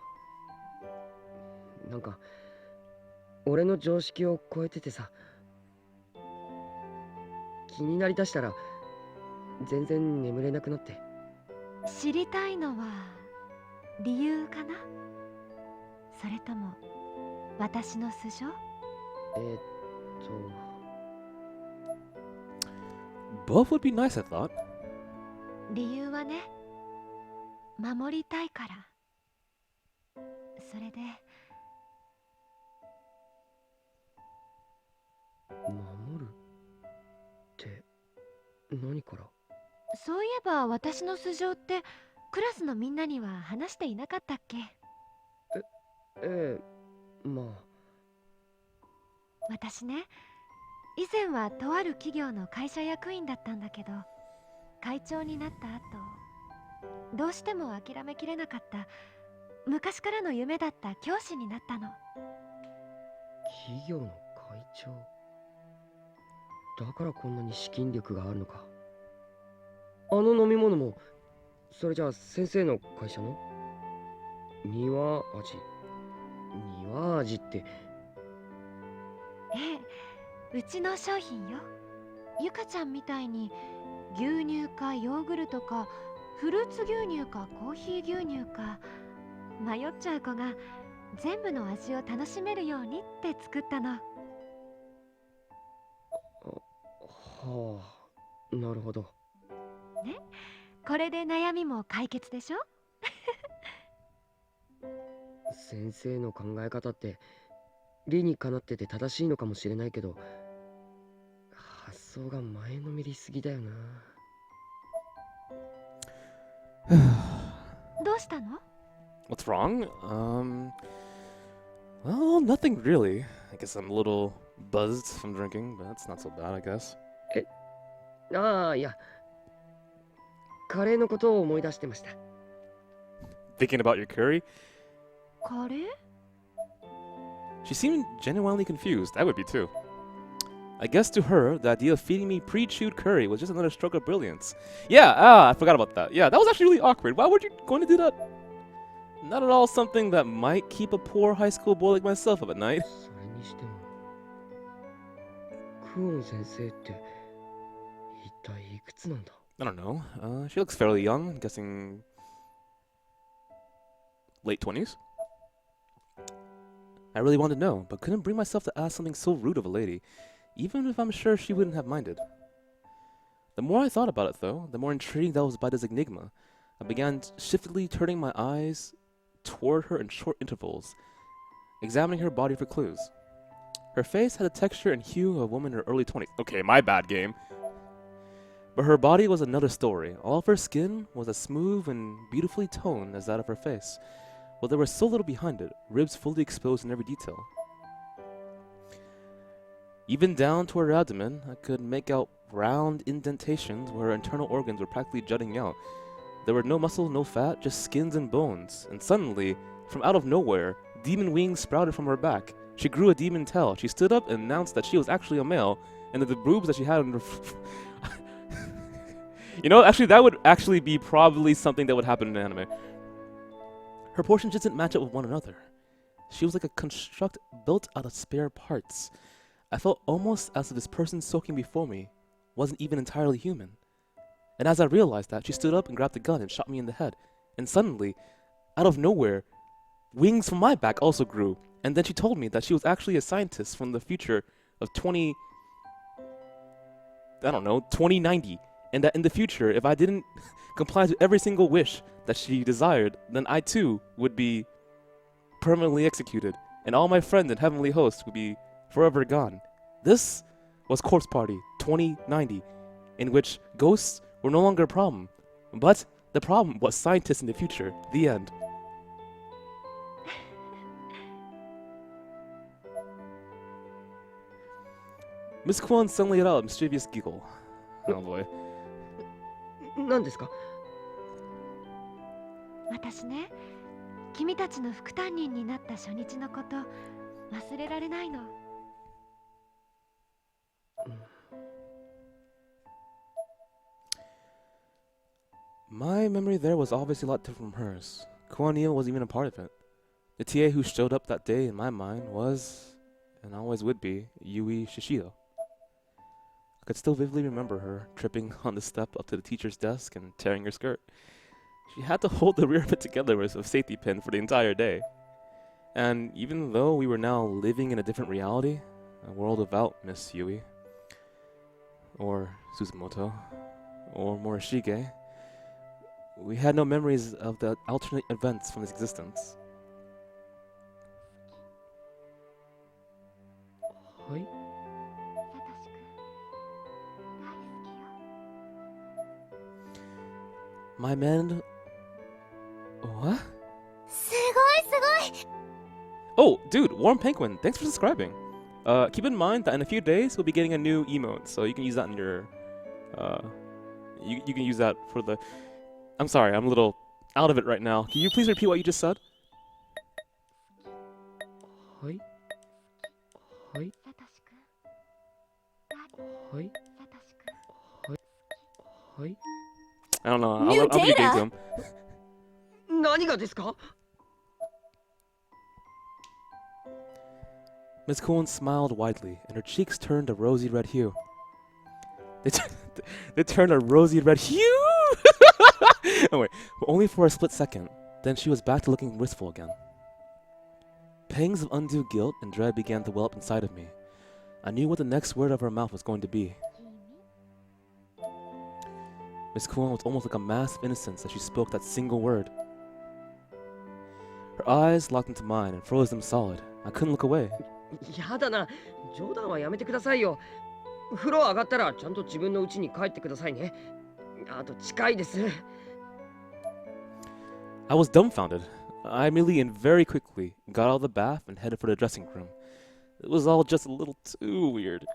なんか俺の常識を超えててさ、気になりだしたら全然眠れなくなって。知りたいのは理由かな？それとも私の素性？Both would be nice, I thought. 理由はね、守りたいから。それで守るって何から？そういえば私の素性ってクラスのみんなには話していなかったっけ？まあ。私ね、以前はとある企業の会社役員だったんだけど、会長になった後、どうしても諦めきれなかった昔からの夢だった教師になったの。企業の会長だからこんなに資金力があるのか。あの飲み物もそれじゃあ先生の会社の庭味って？うちの商品よ。ゆかちゃんみたいに牛乳かヨーグルトかフルーツ牛乳かコーヒー牛乳か迷っちゃう子が全部の味を楽しめるようにって作ったの。はあ、なるほど。ね、これで悩みも解決でしょ？先生の考え方って理にかなってて正しいのかもしれないけど、発想が前のめりすぎだよな。どうしたの？ What's wrong? Well, nothing really. I guess I'm a little buzzed from drinking, but that's not so bad, I guess. いや、カレーのことを思い出してました。Thinking about your curry? カレー？ She seemed genuinely confused. I would be too. I guess to her, the idea of feeding me pre-chewed curry was just another stroke of brilliance. Yeah, I forgot about that. Yeah, that was actually really awkward. Why would you going to do that? Not at all something that might keep a poor high school boy like myself up at night. それにしても、クオン先生って一体いくつなんだ？ I don't know. She looks fairly young. I'm guessing late 20s. I really wanted to know, but couldn't bring myself to ask something so rude of a lady, even if I'm sure she wouldn't have minded. The more I thought about it, though, the more intrigued I was by this enigma. I began shiftily turning my eyes toward her in short intervals, examining her body for clues. Her face had the texture and hue of a woman in her early 20s. Okay, my bad game. But her body was another story. All of her skin was as smooth and beautifully toned as that of her face, but there was so little behind it, ribs fully exposed in every detail. Even down to her abdomen, I could make out round indentations where her internal organs were practically jutting out. There were no muscle, no fat, just skins and bones. And suddenly, from out of nowhere, demon wings sprouted from her back. She grew a demon tail. She stood up and announced that she was actually a male, and that the boobs that she had on her... You know, actually, that would actually be probably something that would happen in anime. Her portions didn't match up with one another. She was like a construct built out of spare parts. I felt almost as if this person soaking before me wasn't even entirely human. And as I realized that, she stood up and grabbed a gun and shot me in the head. And suddenly, out of nowhere, wings from my back also grew. And then she told me that she was actually a scientist from the future of 2090. And that in the future, if I didn't comply to every single wish that she desired, then I too would be permanently executed. And all my friends and heavenly hosts would be forever gone. This was Corpse Party 2090, in which ghosts were no longer a problem. But the problem was scientists in the future. The end. Miss Kwan suddenly let out a mischievous giggle. Oh boy. 何ですか？私ね、君たちの副担任になった初日のこと忘れられないの。My memory there was obviously a lot different from hers. Kuan Yin wasn't even a part of it. The TA who showed up that day in my mind was, and always would be, Yui Shishido. I could still vividly remember her tripping on the step up to the teacher's desk and tearing her skirt. She had to hold the rear of it together with a safety pin for the entire day. And even though we were now living in a different reality, a world without Miss Yui, or Suzumoto, or Morishige, we had no memories of the alternate events from this existence. はい。My man... What? すごいすごい。 Oh, dude, Warm Penguin, thanks for subscribing. Keep in mind that in a few days we'll be getting a new emote, so you can use that in your... You can use that for the... I'm sorry, I'm a little out of it right now. Can you please repeat what you just said? はい。はい。はい。はい。 I don't know, New I'll give it data? to him. 何がですか？ Miss Cohen smiled widely, and her cheeks turned a rosy red hue. They turned a rosy red hue! Oh wait, but only for a split second. Then she was back to looking wistful again. Pangs of undue guilt and dread began to well up inside of me. I knew what the next word of her mouth was going to be. Miss Cohen was almost like a mask of innocence as she spoke that single word. Her eyes locked into mine and froze them solid. I couldn't look away. やだな。冗談はやめてくださいよ。風呂上がったらちゃんと自分の家に帰ってくださいね。あと近いです。 I was dumbfounded. I immediately and very quickly got out of the bath and headed for the dressing room. It was all just a little too weird.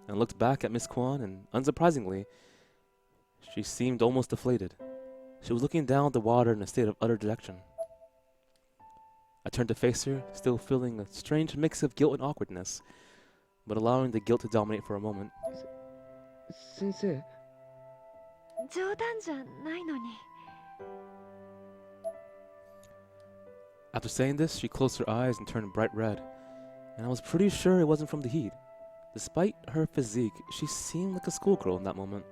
I looked back at Miss Kwan, and unsurprisingly, she seemed almost deflated. She was looking down at the water in a state of utter dejection. I turned to face her, still feeling a strange mix of guilt and awkwardness, but allowing the guilt to dominate for a moment. 先生。冗談じゃないのに。 After saying this, she closed her eyes and turned bright red, and I was pretty sure it wasn't from the heat. Despite her physique, she seemed like a schoolgirl in that moment.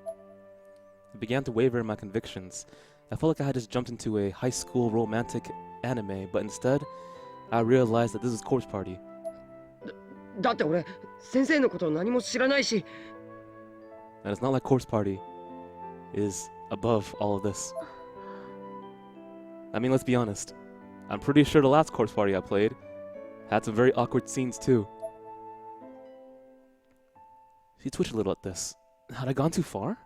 I began to waver in my convictions. I felt like I had just jumped into a high school romantic anime, but instead, I realized that this is Corpse Party. だって俺、先生のこと何も知らないし。 And it's not like Corpse Party is above all of this. I mean, let's be honest. I'm pretty sure the last corpse party I played had some very awkward scenes too. She twitched a little at this. Had I gone too far?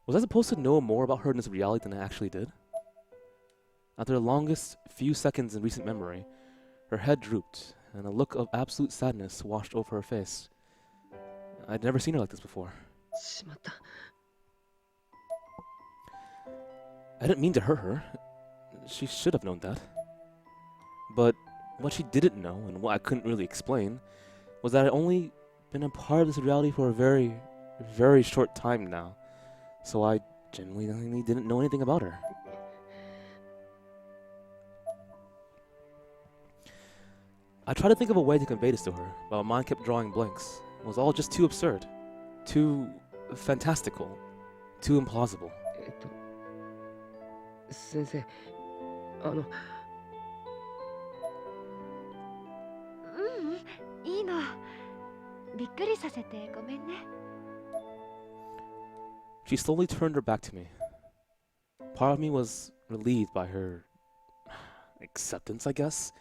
Was I supposed to know more about her in this reality than I actually did? After the longest few seconds in recent memory, her head drooped, and a look of absolute sadness washed over her face. I'd never seen her like this before. しまった。 I didn't mean to hurt her. She should have known that. But what she didn't know, and what I couldn't really explain, was that I'd only been a part of this reality for a very, very short time now. So I genuinely didn't know anything about her. I tried to think of a way to convey this to her, but my mind kept drawing blanks. It was all just too absurd, too fantastical, too implausible. 先生、いいの。びっくりさせてごめんね。 She slowly turned her back to me. Part of me was relieved by her acceptance, I guess,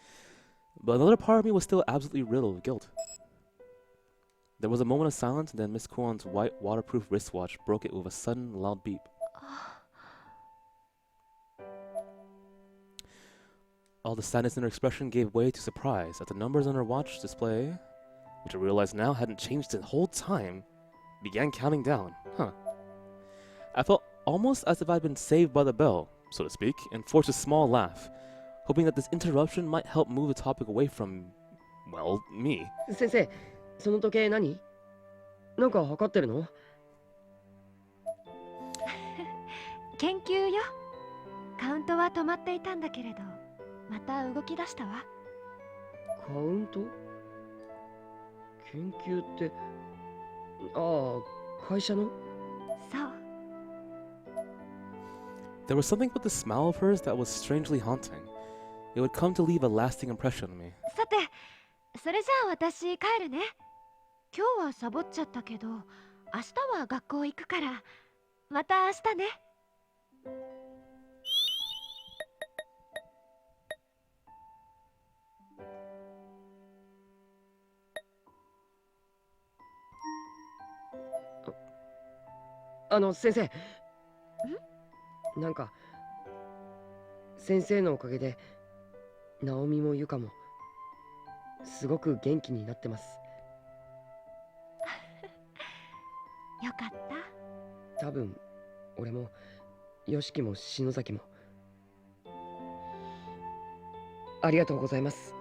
but another part of me was still absolutely riddled with guilt. There was a moment of silence, and then Miss Kuon's white waterproof wristwatch broke it with a sudden loud beep. All the sadness in her expression gave way to surprise as the numbers on her watch display, which I realized now hadn't changed the whole time, began counting down. I felt almost as if I'd been saved by the bell, so to speak, and forced a small laugh, hoping that this interruption might help move the topic away from, well, me. 先生、その時計何？なんか測ってるの？研究よ。カウントは止まっていたんだけれど、また動き出したわ。カウント？研究って、ああ、会社の？そう。 There was something about the smile of hers that was strangely haunting. It would come to leave a lasting impression on me. さて、それじゃあ私帰るね。今日はサボっちゃったけど、明日は学校行くから、また明日ね。先生。なんか先生のおかげでナオミもユカもすごく元気になってます。よかった。多分俺もヨシキも篠崎もありがとうございます。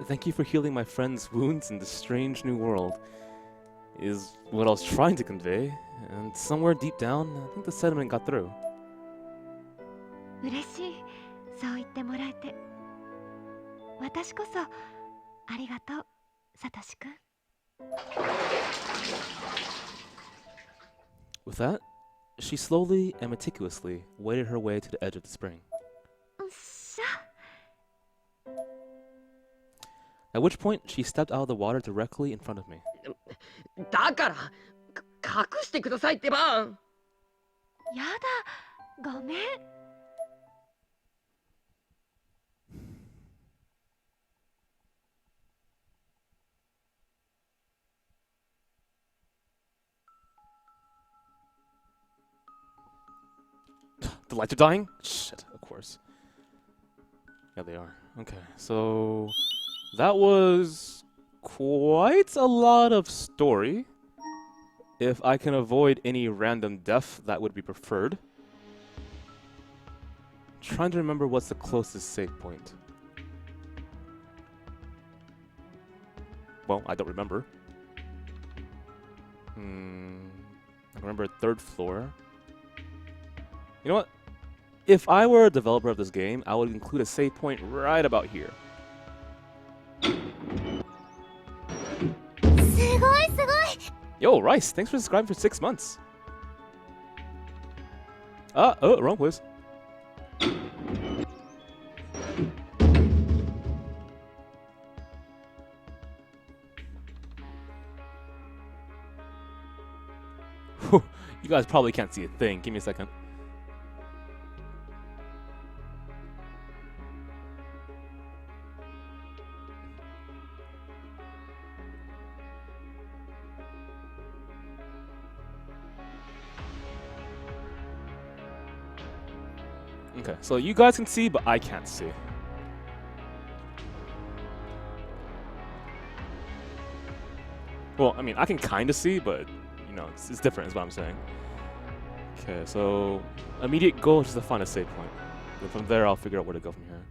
Thank you for healing my friend's wounds in this strange new world, is what I was trying to convey, and somewhere deep down, I think the sentiment got through. 嬉しい。そう言ってもらえて。私こそありがとう、サトシくん。 With that, she slowly and meticulously waded her way to the edge of the spring. しゃ。 At which point, she stepped out of the water directly in front of me. だから隠してくださいってば。やだ、ごめん。 The lights are dying? Shit, of course. Yeah, they are. Okay, so that was quite a lot of story. If I can avoid any random death, that would be preferred. Trying to remember what's the closest save point. Well, I don't remember. I remember third floor. You know what? If I were a developer of this game, I would include a save point right about here. Yo, Rice, thanks for subscribing for 6 months. Oh, wrong place. You guys probably can't see a thing. Give me a second. Okay, so you guys can see, but I can't see. Well, I mean, I can kind of see, but, you know, it's different is what I'm saying. Okay, so immediate goal is just to find a save point. Then from there, I'll figure out where to go from here.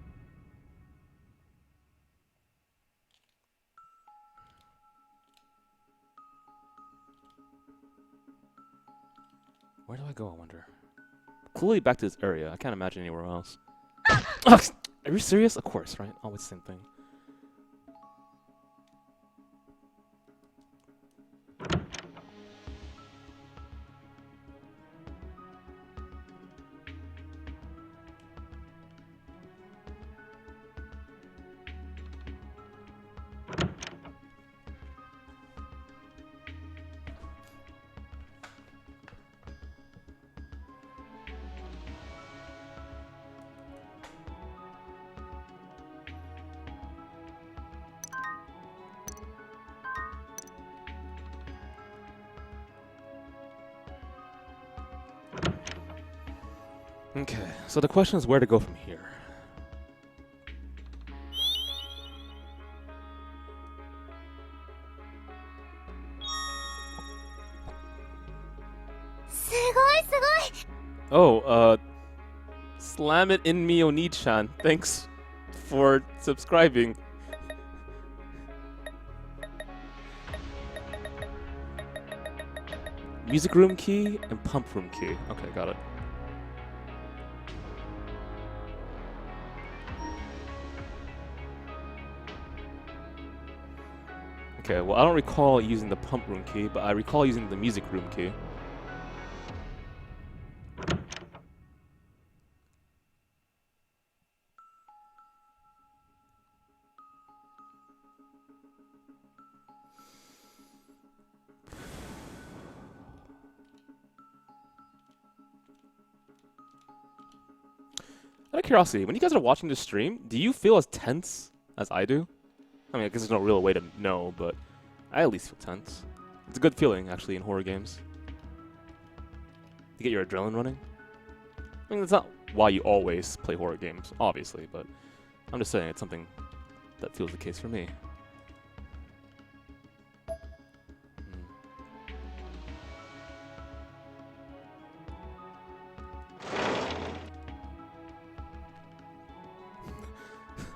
Where do I go, I wonder? Clearly back to this area. I can't imagine anywhere else. Are you serious? Of course, right? Always the same thing. Okay, so the question is where to go from here. Oh, slam it in me, Oni-chan. Thanks for subscribing. Music room key and pump room key. Okay, got it. Okay, well, I don't recall using the pump room key, but I recall using the music room key. Out of curiosity, when you guys are watching this stream, do you feel as tense as I do? I mean, I guess there's no real way to know, but I at least feel tense. It's a good feeling, actually, in horror games. You get your adrenaline running. I mean, that's not why you always play horror games, obviously, but I'm just saying it's something that feels the case for me.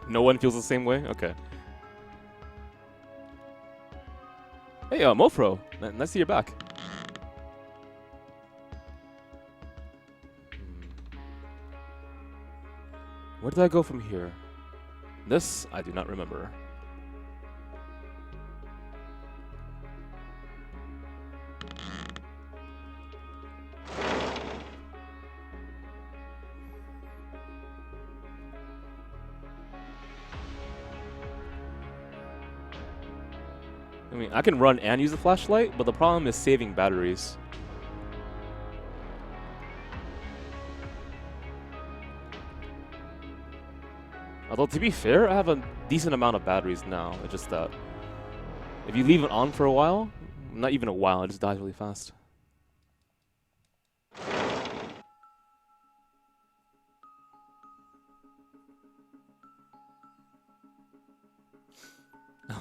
No one feels the same way? Okay. Hey, Mofro. Nice to see you're back. Where did I go from here? This, I do not remember. I mean, I can run and use the flashlight, but the problem is saving batteries. Although, to be fair, I have a decent amount of batteries now. It's just that if you leave it on for a while, not even a while, it just dies really fast.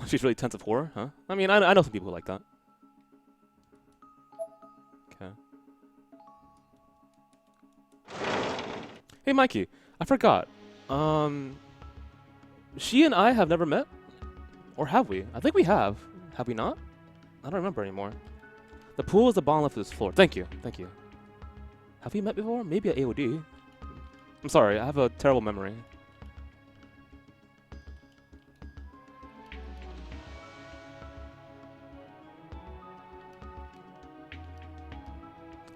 She's really tense of horror, huh? I mean, I know some people who like that. Okay. Hey, Mikey, I forgot. She and I have never met? Or have we? I think we have. Have we not? I don't remember anymore. The pool is the bottom left of this floor. Thank you. Thank you. Have we met before? Maybe at AOD. I'm sorry, I have a terrible memory.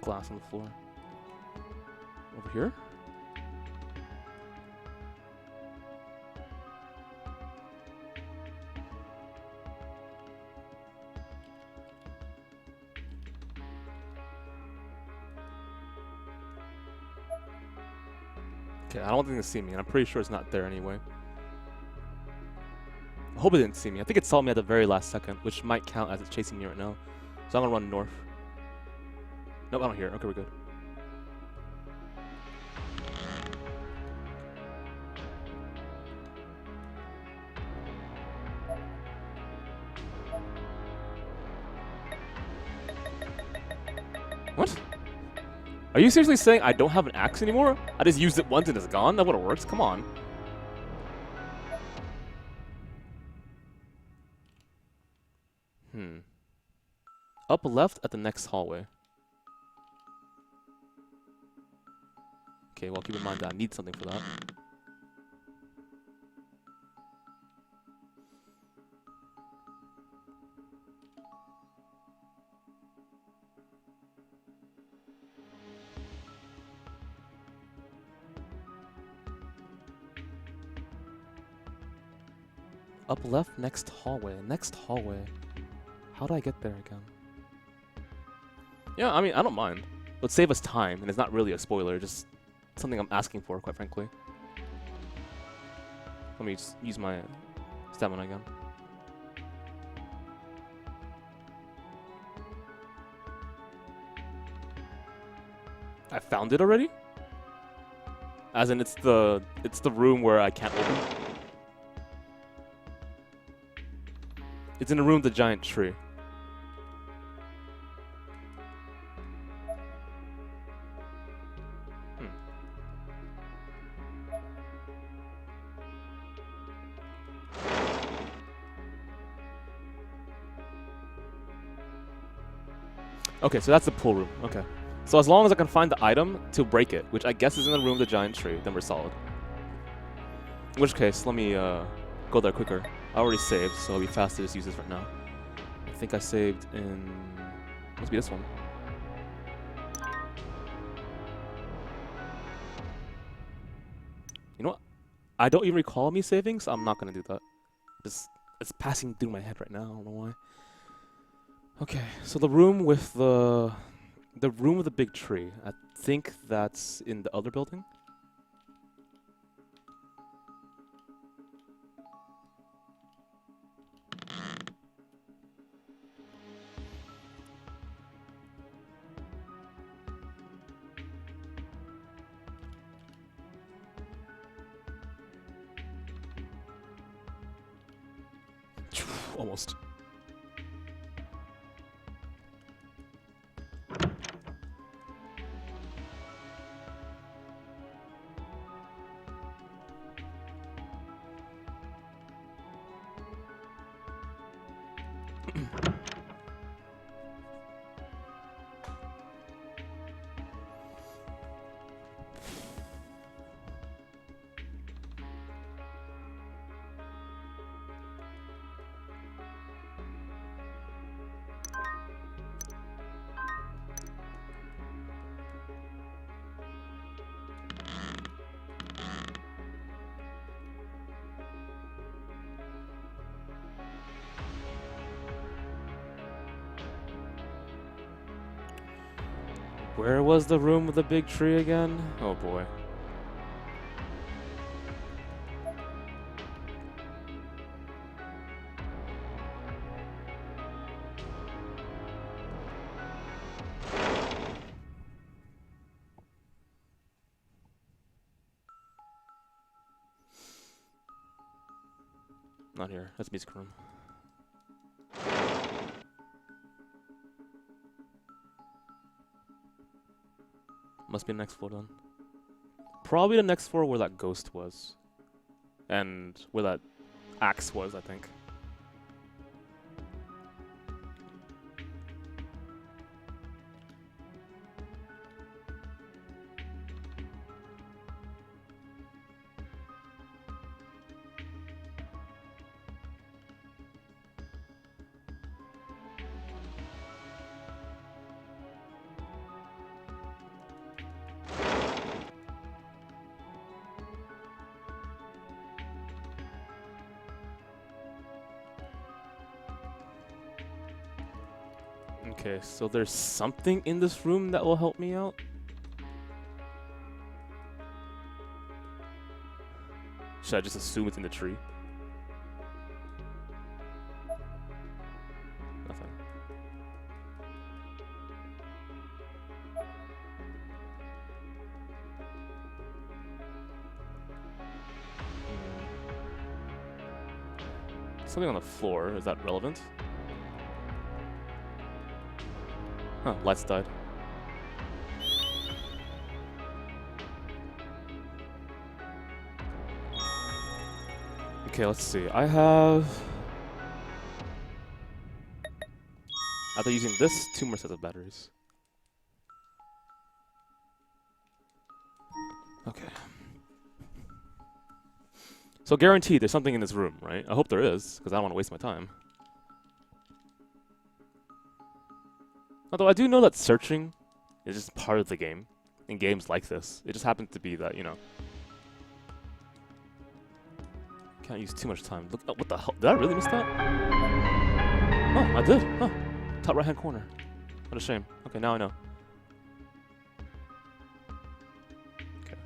Glass on the floor. Over here? Okay, I don't think they see me, and I'm pretty sure it's not there anyway. I hope it didn't see me. I think it saw me at the very last second, which might count as it's chasing me right now. So I'm gonna run north. Nope, I don't hear it. Okay, we're good. What? Are you seriously saying I don't have an axe anymore? I just used it once and it's gone? That would've worked. Come on. Up left at the next hallway. Okay, well, keep in mind that I need something for that. Up left, next hallway. Next hallway. How do I get there again? Yeah, I mean, I don't mind. It'll save us time, and it's not really a spoiler, just something I'm asking for, quite frankly. Let me just use my stamina again. I found it already? As in, it's the room where I can't open. It's in a room with a giant tree. Okay, so that's the pool room. Okay. So as long as I can find the item to break it, which I guess is in the room with the giant tree, then we're solid. In which case, let me go there quicker. I already saved, so it'll be faster to just use this right now. I think I saved in... must be this one. You know what? I don't even recall me saving, so I'm not gonna do that. Just, it's passing through my head right now, I don't know why. Okay, so the room with the room with the big tree. I think that's in the other building. Almost. Where was the room with the big tree again? Oh boy. Not here. That's music room. Must be the next floor then. Probably the next floor where that ghost was. And where that axe was, I think. Okay, so there's something in this room that will help me out? Should I just assume it's in the tree? Nothing. Something on the floor, is that relevant? Huh, lights died. Okay, let's see. I have... After using this, 2 more sets of batteries. Okay. So guaranteed there's something in this room, right? I hope there is, because I don't want to waste my time. Although I do know that searching is just part of the game. In games like this. It just happens to be that, you know. Can't use too much time. Look, oh, what the hell? Did I really miss that? Oh, I did. Huh. Top right hand corner. What a shame. Okay, now I know. Okay.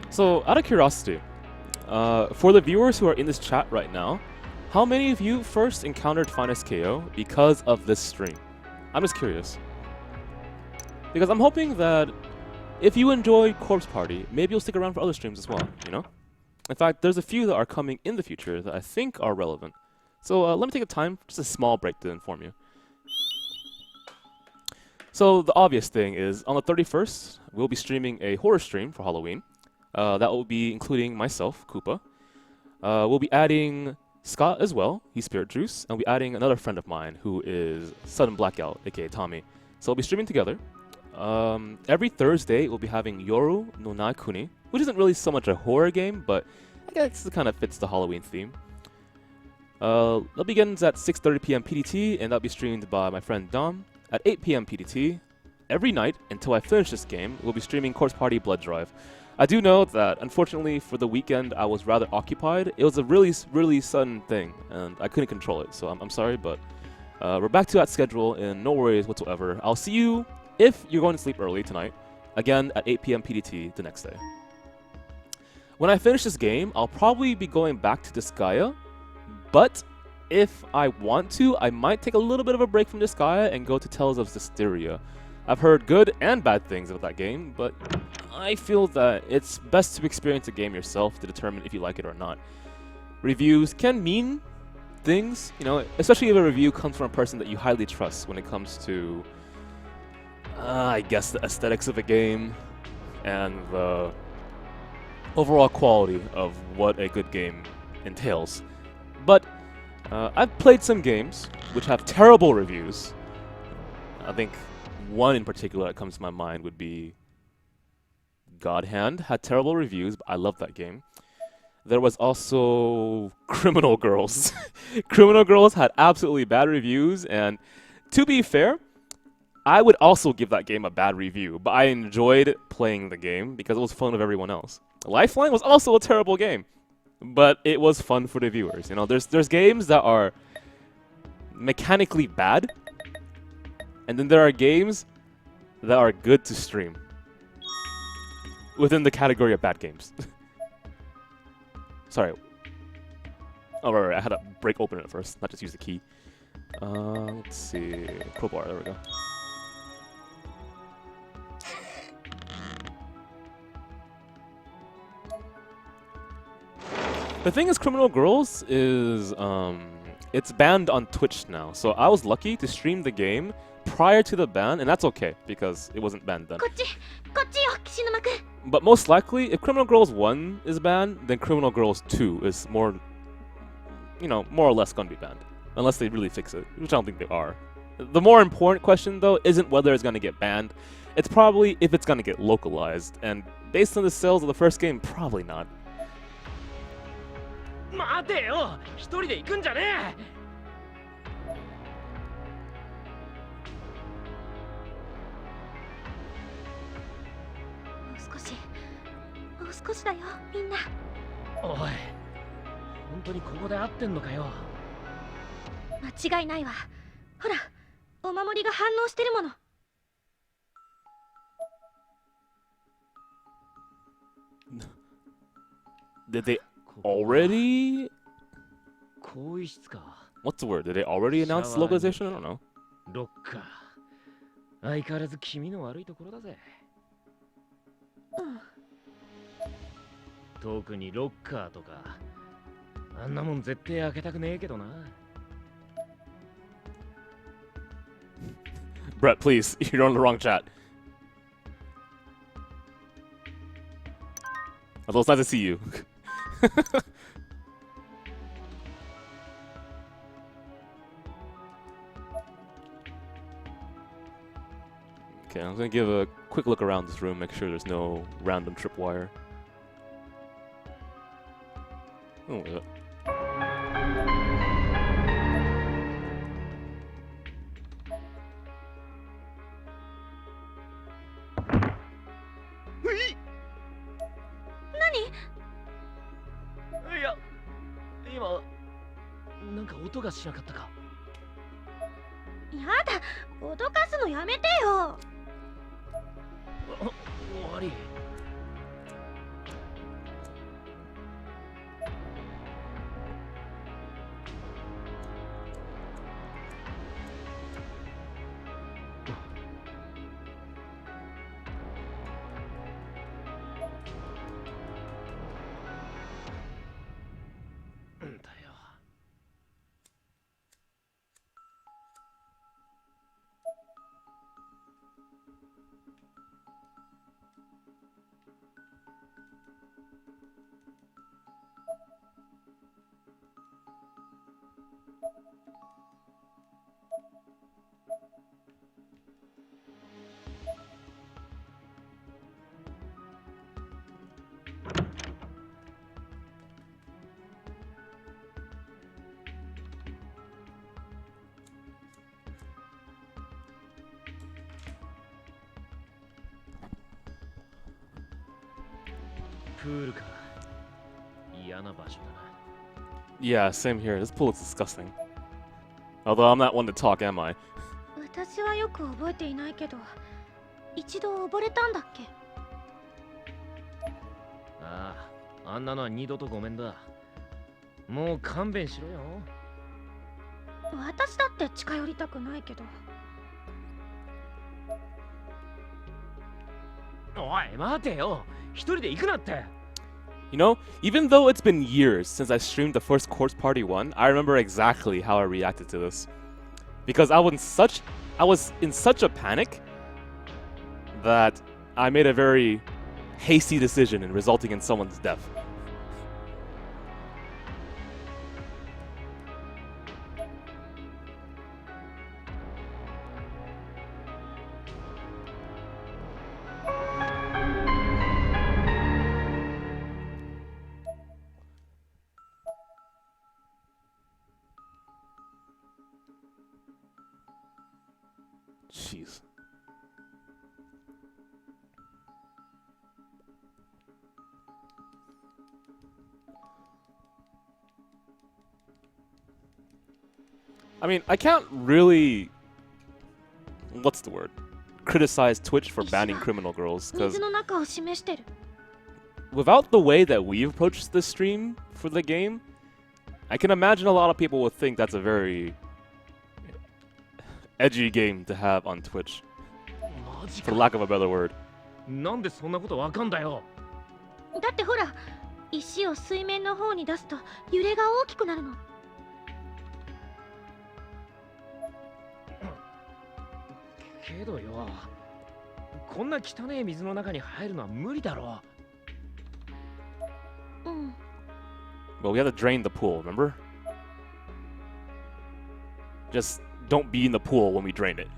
So, out of curiosity, for the viewers who are in this chat right now, how many of you first encountered finestko because of this stream? I'm just curious. Because I'm hoping that if you enjoy Corpse Party, maybe you'll stick around for other streams as well, you know? In fact, there's a few that are coming in the future that I think are relevant. So let me take a time, just a small break to inform you. So the obvious thing is, on the 31st, we'll be streaming a horror stream for Halloween. That will be including myself, Koopa. We'll be adding Scott as well, he's Spirit Juice, and we'll be adding another friend of mine who is Sudden Blackout, aka Tommy. So we'll be streaming together. Every Thursday, we'll be having Yoru no Nakuni, which isn't really so much a horror game, but I guess it kind of fits the Halloween theme. That begins at 6:30 p.m. PDT, and that'll be streamed by my friend Dom at 8 p.m. PDT. Every night, until I finish this game, we'll be streaming Corpse Party Blood Drive. I do know that, unfortunately, for the weekend, I was rather occupied. It was a really, really sudden thing, and I couldn't control it, so I'm sorry, but we're back to that schedule, and no worries whatsoever. I'll see you, if you're going to sleep early tonight, again at 8 p.m. PDT the next day. When I finish this game, I'll probably be going back to Disgaea, but if I want to, I might take a little bit of a break from Disgaea and go to Tales of Zestiria. I've heard good and bad things about that game, but I feel that it's best to experience a game yourself to determine if you like it or not. Reviews can mean things, you know, especially if a review comes from a person that you highly trust when it comes to, I guess, the aesthetics of a game and the overall quality of what a good game entails. But I've played some games which have terrible reviews. I think one in particular that comes to my mind would be God Hand. Had terrible reviews, but I love that game. There was also Criminal Girls. Criminal Girls had absolutely bad reviews, and to be fair, I would also give that game a bad review, but I enjoyed playing the game because it was fun with everyone else. Lifeline was also a terrible game, but it was fun for the viewers. You know, there's games that are mechanically bad, and then there are games that are good to stream within the category of bad games. Sorry. Oh, right, I had to break open it first, not just use the key. Let's see. Crowbar, there we go. The thing is, Criminal Girls is, it's banned on Twitch now. So I was lucky to stream the game prior to the ban, and that's okay, because it wasn't banned then. But most likely, if Criminal Girls 1 is banned, then Criminal Girls 2 is more, you know, more or less going to be banned. Unless they really fix it, which I don't think they are. The more important question, though, isn't whether it's going to get banned. It's probably if it's going to get localized. And based on the sales of the first game, probably not. 待てよ、一人で行くんじゃねえ。もう少しう少しだよみんな。おい、本当にここで合ってんのかよ。間違いないわ。ほら、お守りが反応してるもの。Did they already? 更衣室か。 What's the word? Did they already announce the localization? I don't know. ロッカー。相変わらず気味の悪いところだぜ。特にロッカーとか。あんなもん絶対開けたくねえけどな。Brett, please, you're on the wrong chat. Although it's nice to see you. Okay, I'm gonna give a quick look around this room, make sure there's no random tripwire. Oh,いや、今、なんか音がしなかったか。やだ、脅かすのやめてよ。悪い。んだよ。プールか。嫌な場所だな。 yeah, same here. This pool looks disgusting. Although I'm not one to talk, am I? 私はよく覚えていないけど、一度溺れたんだっけ。ああ、あんなのは二度とごめんだ。もう勘弁しろよ。私だって近寄りたくないけど。おい、待てよ。一人で行くなって。You know, even though it's been years since I streamed the first Corpse Party 1, I remember exactly how I reacted to this. Because I was in such a panic that I made a very hasty decision and resulting in someone's death. Jeez. I mean, I can't really... What's the word? Criticize Twitch for banning criminal girls, because 水の中を示してる。 without the way that we've approached this stream for the game, I can imagine a lot of people would think that's a very edgy game to have on Twitch, マジ for か。 lack of a better word. なんでそんなことわかんだよ。だってほら、石を水面の方に出すと揺れが大きくなるの。けどよ、こんな汚い水の中に入るのは無理だろ。うん。 But we have to drain the pool, remember? Just don't be in the pool when we drain it.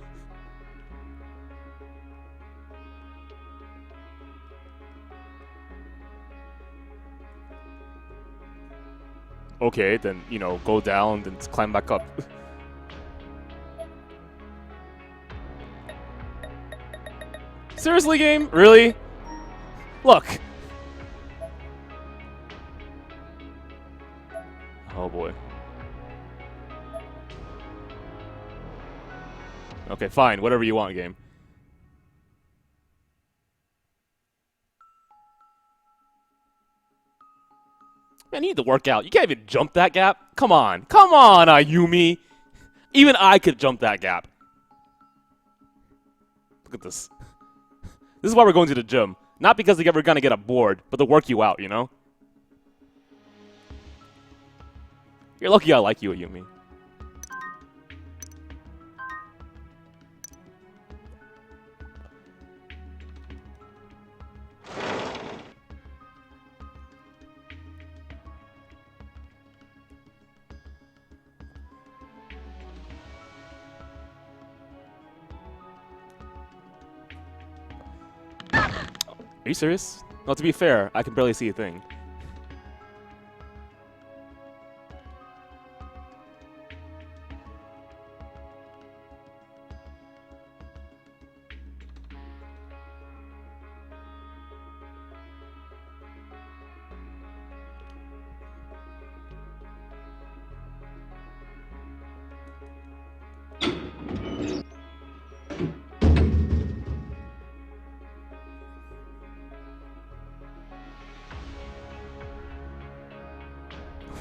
Okay, then, you know, go down and climb back up. Seriously, game? Really? Look. Oh boy. Okay, fine. Whatever you want, game. Man, you need to work out. You can't even jump that gap. Come on. Come on, Ayumi. Even I could jump that gap. Look at this. This is why we're going to the gym. Not because we're going to get a board, but to work you out, you know? You're lucky I like you, Ayumi. Are you serious? No, to be fair, I can barely see a thing.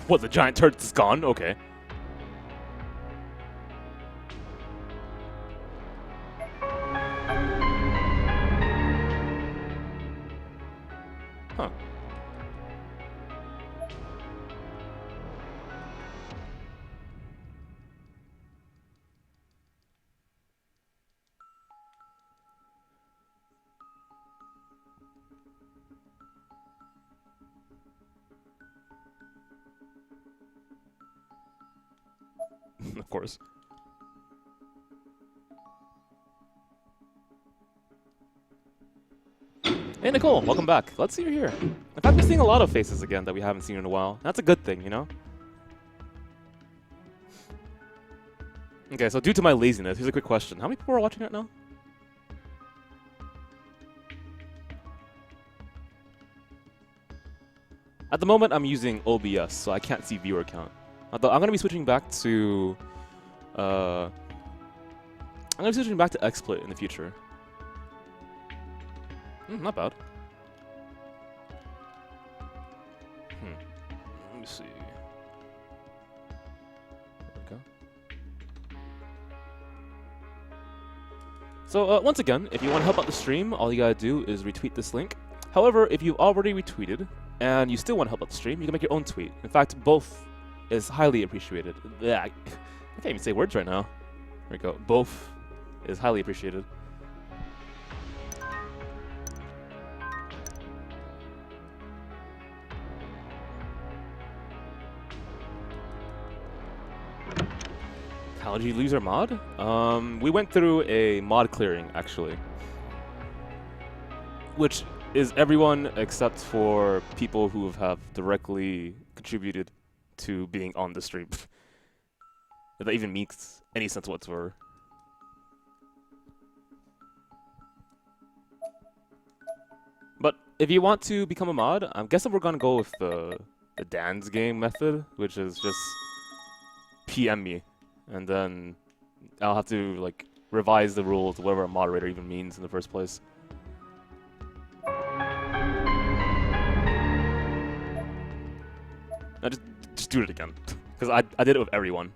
What, the giant turret is gone? Okay. Huh. Of course. Hey Nicole, welcome back. Let's see you here. In fact, we're seeing a lot of faces again that we haven't seen in a while. That's a good thing, you know? Okay, so due to my laziness, here's a quick question. How many people are watching right now? At the moment, I'm using OBS, so I can't see viewer count. Although I'm going to be switching back to... I'm going to be switching back to XSplit in the future. Not bad. Let me see. There we go. So, once again, if you want to help out the stream, all you gotta do is retweet this link. However, if you've already retweeted, and you still want to help out the stream, you can make your own tweet. In fact, both is highly appreciated. I can't even say words right now. There we go. Both is highly appreciated. How did you lose our mod? We went through a mod clearing, actually. Which is everyone except for people who have directly contributed to being on the stream. If that even makes any sense whatsoever. But if you want to become a mod, I'm guessing we're gonna go with the Dan's game method, which is just PM me, and then I'll have to like revise the rules, whatever a moderator even means in the first place. No, just do it again, because I did it with everyone.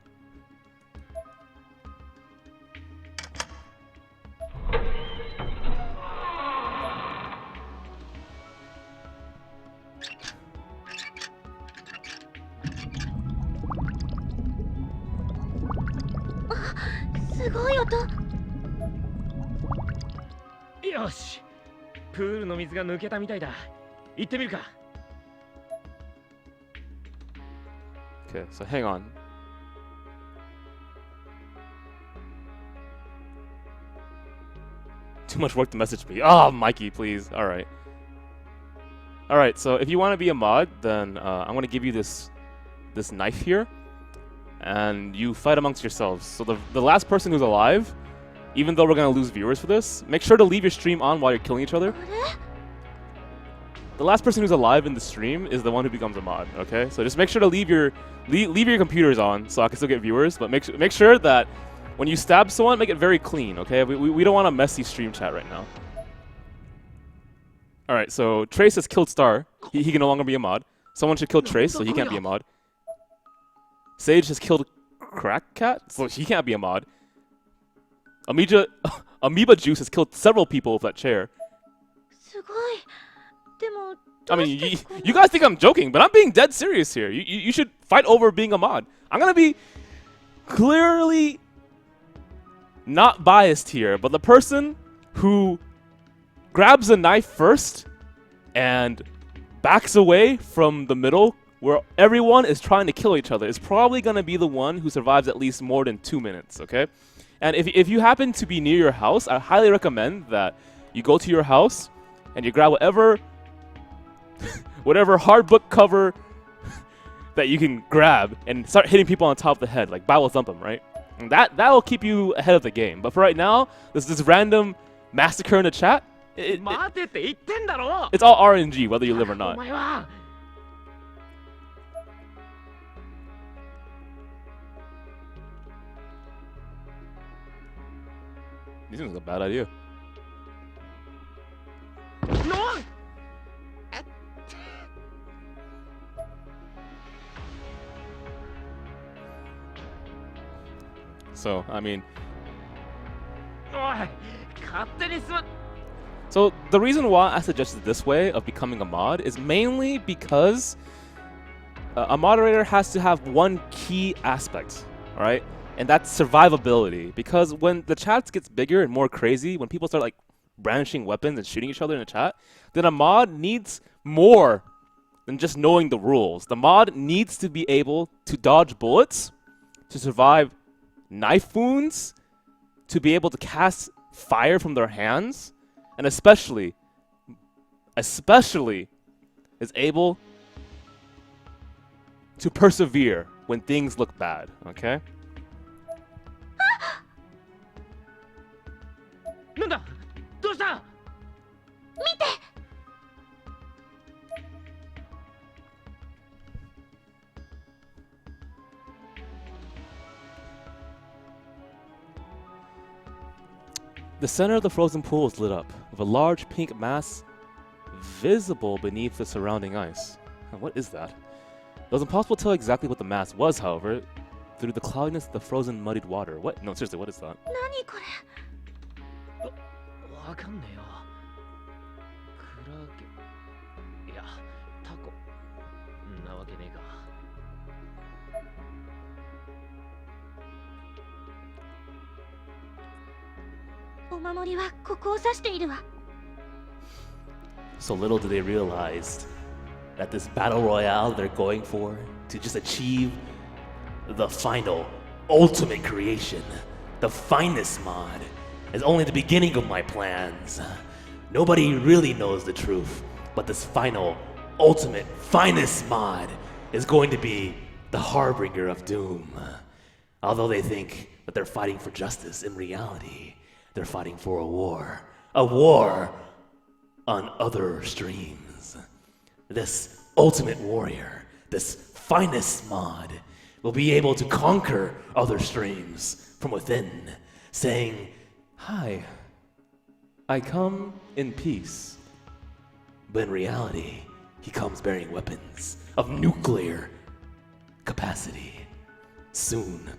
よし、プールの水が抜けたみたいだ。行ってみるか。Okay, so hang on. Too much work to message me. Oh, Mikey, please. All right. All right. So if you want to be a mod, then I'm gonna give you this knife here, and you fight amongst yourselves. So the last person who's alive, even though we're gonna lose viewers for this, make sure to leave your stream on while you're killing each other. the last person who's alive in the stream is the one who becomes a mod. Okay, so just make sure to leave your computers on so I can still get viewers. But make sure that when you stab someone, make it very clean. Okay, we don't want a messy stream chat right now. All right, so Trace has killed Star. He can no longer be a mod. Someone should kill Trace, so he can't be a mod. Sage has killed Crack Cat, so he can't be a mod. Amoeba Juice has killed several people with that chair. すごい。でも I mean, you guys think I'm joking, but I'm being dead serious here. You should fight over being a mod. I'm gonna be clearly not biased here, but the person who grabs a knife first and backs away from the middle where everyone is trying to kill each other is probably gonna be the one who survives at least more than 2 minutes, okay? And if you happen to be near your house, I highly recommend that you go to your house and you grab whatever hard book cover that you can grab and start hitting people on top of the head, like Bible thump them, right? And that will keep you ahead of the game. But for right now, this random massacre in the chat, it's all RNG, whether you live or not. This seems like a bad idea. No! So, I mean... So, the reason why I suggested this way of becoming a mod is mainly because a moderator has to have one key aspect, alright? And that's survivability. Because when the chat gets bigger and more crazy, when people start like brandishing weapons and shooting each other in the chat, then a mod needs more than just knowing the rules. The mod needs to be able to dodge bullets, to survive knife wounds, to be able to cast fire from their hands, and especially is able to persevere when things look bad, okay? なんだどうした The center of the frozen pool is lit up, with a large pink mass visible beneath the surrounding ice. What is that? It was impossible to tell exactly what the mass was, however, through the cloudiness of the frozen, muddied water. What? No, seriously, what is that? 何これわかんねえよクラゲいやタコんなわけねえか お守りはここを指しているわ So little do they realize that this battle royale they're going for to just achieve the final, ultimate creation, the finest mod, is only the beginning of my plans. Nobody really knows the truth, but this final, ultimate, finest mod is going to be the harbinger of doom. Although they think that they're fighting for justice, in reality, they're fighting for a war on other streams. This ultimate warrior, this finest mod, will be able to conquer other streams from within, saying, "Hi, I come in peace." But in reality, he comes bearing weapons of nuclear capacity. Soon,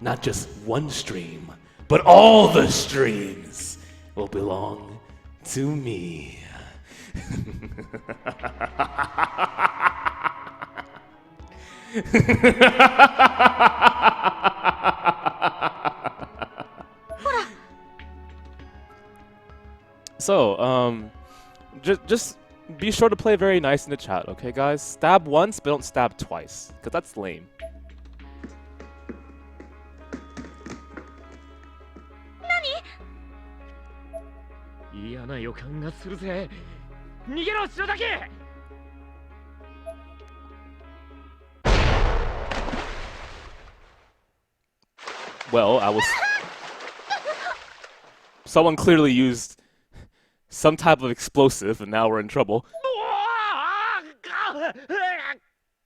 not just one stream, but all the streams will belong to me. So, just be sure to play very nice in the chat, okay, guys? Stab once, but don't stab twice, because that's lame. 嫌な予感がするぜ逃げろ白滝 Well, someone clearly used some type of explosive, and now we're in trouble.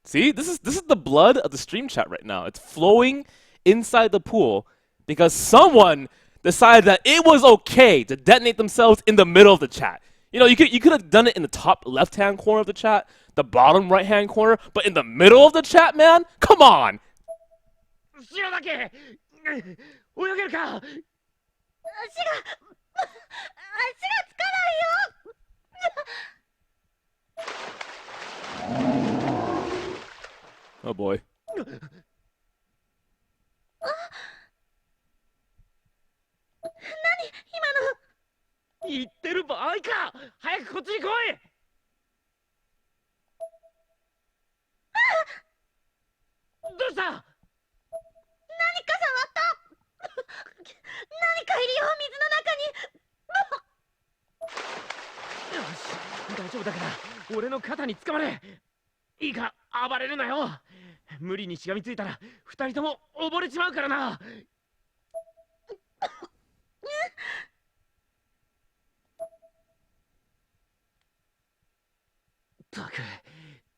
See, this is the blood of the stream chat right now. It's flowing inside the pool because someone decided that it was okay to detonate themselves in the middle of the chat. You know, you could have done it in the top left-hand corner of the chat, the bottom right-hand corner, but in the middle of the chat, man? Come on! 白だけ泳げるか。足がつかないよ。 Oh boy. 言ってる場合か。早くこっちに来い。どうした。何か触った。何かいるよ、水の中に。よし、大丈夫だから俺の肩につかまれ。いいか、暴れるなよ。無理にしがみついたら二人とも溺れちまうからな。ったく、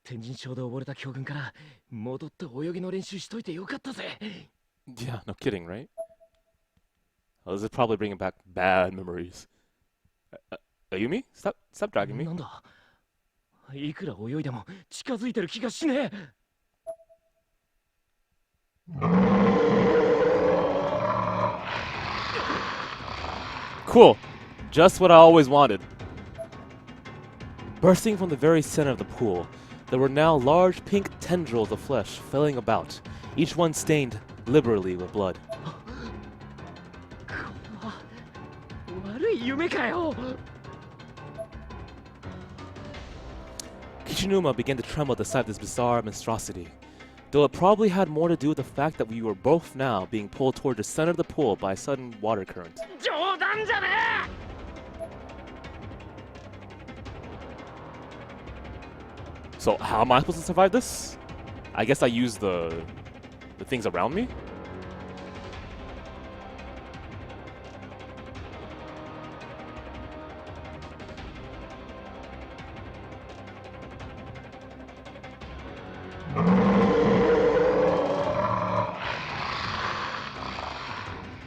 天神症で溺れた教訓から戻って泳ぎの練習しといてよかったぜ。Yeah, no kidding, right? Oh, this is probably bringing back bad memories. Ayumi? Stop dragging me. なんだ。いくら泳いでも近づいてる気がしねえ。Cool. Just what I always wanted. Bursting from the very center of the pool, there were now large pink tendrils of flesh flailing about, each one stained liberally with blood. 悪い夢かよ。Kichinuma began to tremble at the sight of this bizarre monstrosity, though it probably had more to do with the fact that we were both now being pulled toward the center of the pool by a sudden water current. 冗談じゃねえ。So how am I supposed to survive this? I guess I use the things around me?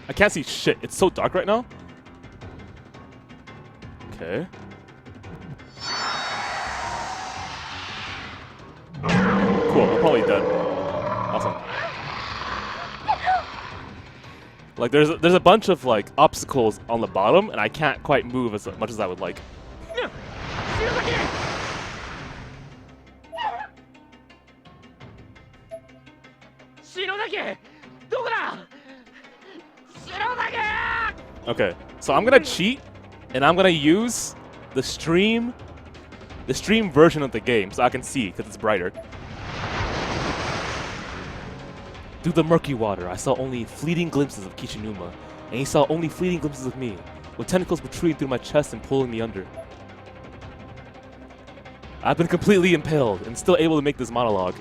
I can't see shit. It's so dark right now. Okay. Cool, I'm probably dead. Awesome. Like there's a bunch of like obstacles on the bottom, and I can't quite move as much as I would like. Okay, so I'm gonna cheat, and I'm gonna use the stream version of the game so I can see because it's brighter. Through the murky water, I saw only fleeting glimpses of Kichinuma, and he saw only fleeting glimpses of me, with tentacles protruding through my chest and pulling me under. I've been completely impaled and still able to make this monologue.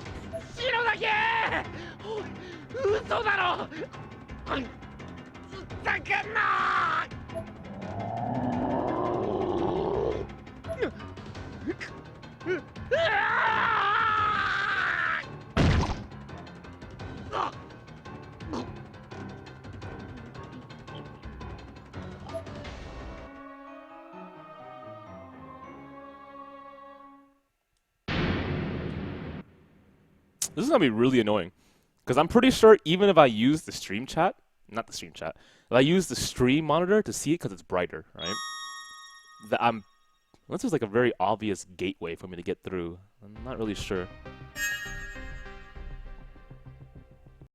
This is gonna be really annoying, because I'm pretty sure even if I use the stream chat, not the stream chat, if I use the stream monitor to see it because it's brighter, right? Unless there's like a very obvious gateway for me to get through, I'm not really sure.